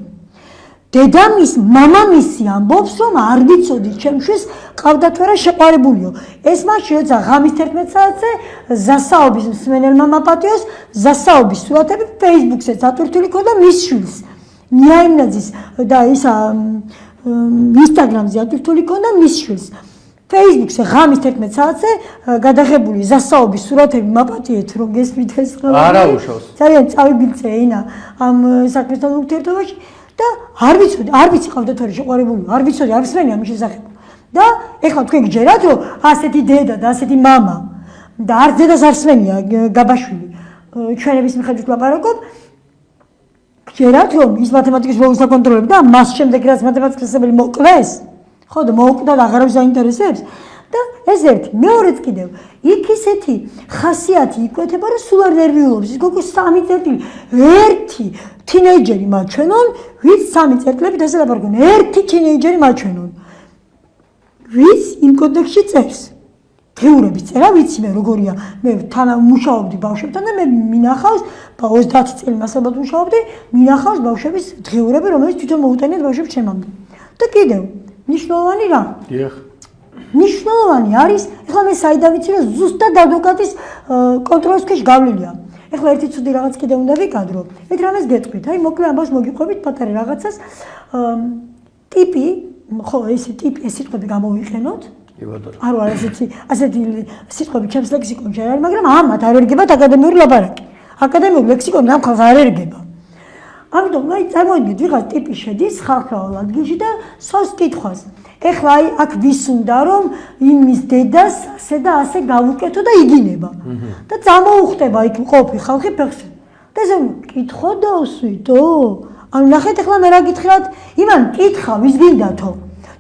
დედამის, მამამისი ამბობს, რომ არ ვიცოდი ჩემშვილს ყავდა თუ არა შეყვარებულიო. ეს მაშინ როცა ღამის 11 საათზე ზასაობის მსმენელმა მაპატიოს ზასაობის სურათები Facebook-ზე წატვირთული ქონდა მის შვილს. ნიაიმნაძის და ისა Instagram-ზე ატვირთული ქონდა მის შვილს. Facebook-ზე ღამის 11 საათზე გადაღებული ზასაობის სურათები მაპატიეთ, რომ გესმით ეს ყველა. არა უშავს. ძალიან წავიბილწე ენა ამ საქმესთან ურთიერთობაში. და არ ვიცი ყავდა თუ არა შეყვარებული, არ ვიცოდი, არ ვსმენი ამის შესახებ. და ეხლა თქვენ გჯერათ, რომ ასეთი დედა და ასეთი მამა და არც დედას არ სმენია გაბაშვილი. ჩვენების მიხედვით ლაპარაკობ. გჯერათ, რომ ის მათემატიკის როლს აკონტროლებდა, მას შემდეგ რაც მათემატიკის შესაძლებელი მოკლეს, ხო და მოუკვდა და აღარავის აინტერესებს. და ეს ერთი, მეორეც კიდევ, იქ ისეთი ხასიათი იკვეთება, რომ სულ არ ნერვიულობს. ის გოგო 3 წერტილი, ერთი თინეიჯერი მაჩვენონ, ვიც 3 წერტილებით ასე ლაპარაკობენ. ერთი თინეიჯერი მაჩვენონ. ვიც იმ კოდექსში წერს. დღეურების წერა ვიცი მე როგორია. მე თან მუშაობდი ბავშვებთან და მე მინახავს 30 წელი მასალად მუშაობდი, მინახავს ბავშვების დღეურები, რომელიც თვითონ მოუტანიათ ბავშვებს ჩემამდე. და კიდევ, მნიშვნელოვანი რა? დიახ. მნიშვნელოვანი არის, ეხლა მე საიდან ვიცი, რომ ზუსტად ადვოკატის კონტროლის ქვეშ გავლილია. ეხლა ერთი ცუდი რაღაც კიდე უნდა ვიკადრო. ერთ რამეს გეტყვით, აი მოკლე ამბავს მოგიყვებით პატარა რაღაცას. ტიპი, ხო, ეს ტიპი, ეს სიტყვები გამოვიყენოთ. კი ბატონო. არ ვარ ასეთი სიტყვები ჩემს ლექსიკონში არ არის, მაგრამ ამათ არ ერგებათ აკადემიური ლაპარაკი. აკადემიური ლექსიკონი ამ ხალხს არ ერგება. ამიტომ აი წარმოვიდგინეთ, ვიღაც ტიპი შედის ხალხაულ ადგილში და სოს კითხვას. ეხლა აი აქ ვის უნდა რომ იმის დედას ასე და ასე გავუკეთო და იგინება. და წამოუხტება იქ მყოფი ხალხი ფეხს. და ესე კითხო და უსვიტო. ანუ ნახეთ ეხლა მე რა გითხრათ, იმან კითხა ვის გინდათო.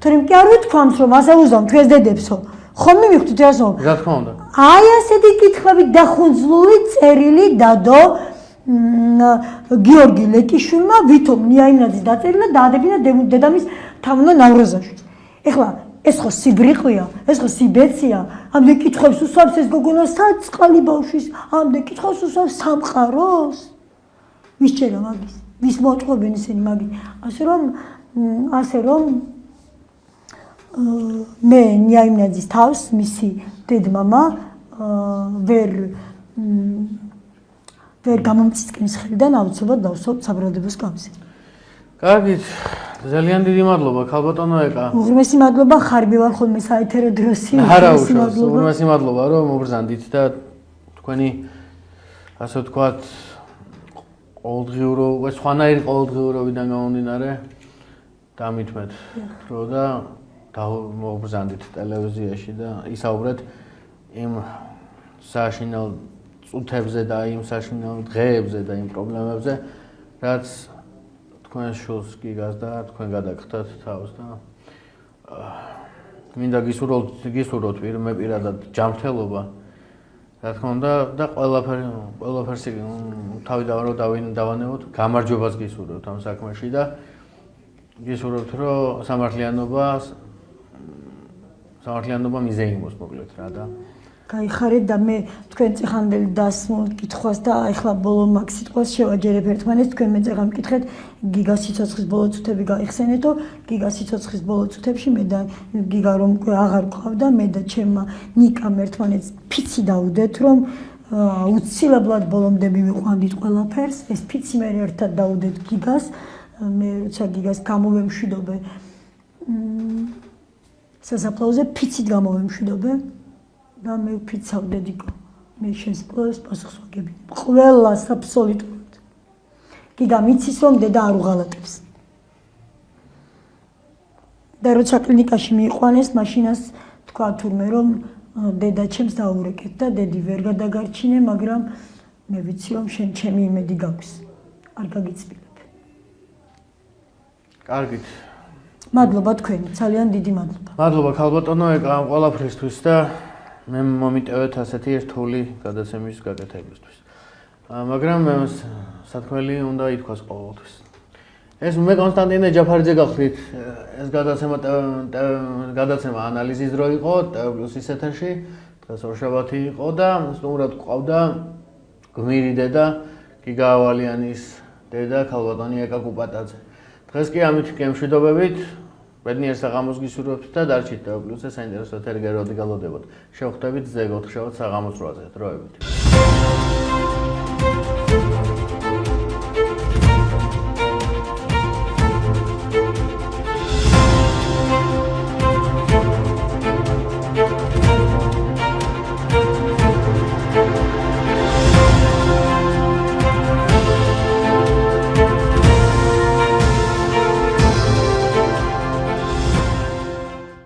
თორემ კი არ ვთქვამს რომ ასე უზამ თქვენს დედებსო. ხომ მივხვდით რასო? რა თქმა უნდა. აი ასეთი კითხვები დახუნძლული წერილი დადო გიორგი ლეკიშვილმა ვითომ ნიაიმნაძის დაწერილა დაადებინა დედამის თამუნა ნავროზაშვილს. ეხლა ეს ხო სიბრიყვია, ეს ხო სიბეცია. ამდენ კითხვებს უსვამს ეს გოგონა საწყალი ბავშვის, ამდენ კითხვებს უსვამს სამყაროს. ვის ჭერა მაგის? ვის მოწყობენ ისინი მაგის? ასე რომ მე ნიაიმნაძის თავს მისი დედმამა ვერ გამომწისკნის ხელიდან აუცილებლად დავსვამ საბრალდებოს კამზე. კარგით, ძალიან დიდი მადლობა ქალბატონო ეკა. უღრმესი მადლობა, ხარბი ვარ ხოლმე საეთერო დროსი. არა უშავს, უღრმესი მადლობა რომ მობრძანდით და თქვენი ასე ვთქვათ ყოველდღიურო, სხვანაირი ყოველდღიურობიდან გამომდინარე დამითმეთ რო და მობრძანდით ტელევიზიაში და ისაუბრეთ იმ საშინელ წუთებზე და იმ საშინელ დღეებზე და იმ პრობლემებზე, რაც თქვენ შულს გიგას და თქვენ გადაგხდათ თავს და მინდა გისურვოთ მე პირადად ჯანმრთელობა რა თქმა უნდა და ყველაფერს თავიდანვე რომ დავანებოთ გამარჯვებას გისურვოთ ამ საქმეში და გისურვოთ რომ სამართლიანობა მიზეიმოს მოკლედ რა და გაიხარეთ და მე თქვენ წეხანდელი დასმულ კითხვას და ახლა ბოლო მაგ სიტყვას შევაჯერებ ერთმანეთს თქვენ მე წეღან მკითხეთ გიგას სიცოცხლის ბოლო წუთები გაიხსენეთო გიგას სიცოცხლის ბოლო წუთებში მე და გიგა რომ აღარ ყავდა მე და ჩემმა ნიკამ ერთმანეთს ფიცი დავუდეთ რომ უცილებლად ბოლომდე მივიყვანდით ყველაფერს ეს ფიცი მე ერთად დავუდეთ გიგას მე როცა გიგას გამოვემშვიდობე სასაფლაოზე ფიცით გამოვემშვიდობე და მე ვფიცავდე დიკო მე შენს პასუხს ვაგებინე ყველას აბსოლუტურად გიგა მიცის რომ დედა არ უღალატებს და როცა კლინიკაში მიიყვანეს მაშინას თქვა თურმე რომ დედა ჩემს დაურეკეთ და დედი ვერ გადაგარჩინე მაგრამ მე ვიცი რომ შენ ჩემი იმედი გაქვს არ გაგიწბილებ კარგით მადლობა თქვენი ძალიან დიდი მადლობა მადლობა ქალბატონო ეკა ყველაფრისთვის და მე მომიტევეთ ასეთი რთული გადაცემის გაკეთებისთვის. მაგრამ სათქმელი უნდა ითქვას ყოველთვის. ეს მე კონსტანტინე ჯაფარიძე გახდით. ეს გადაცემა ანალიზის დრო იყო, TV+-ის ეთერში, დღეს ორშაბათი იყო და სტუმრად გვყავდა გმირი დედა გიგაავალიანის დედა ქალბატონი ეკა კუპატაძე. დღეს კი ამით გემშვიდობებით ბედნიერ საღამოს გისურვებთ და დარჩით და პლუს საინტერესო თერგეროდი გალოდებოდ. შევხვდებით ზეგ 4 საღამოს 8-ზე დროებით.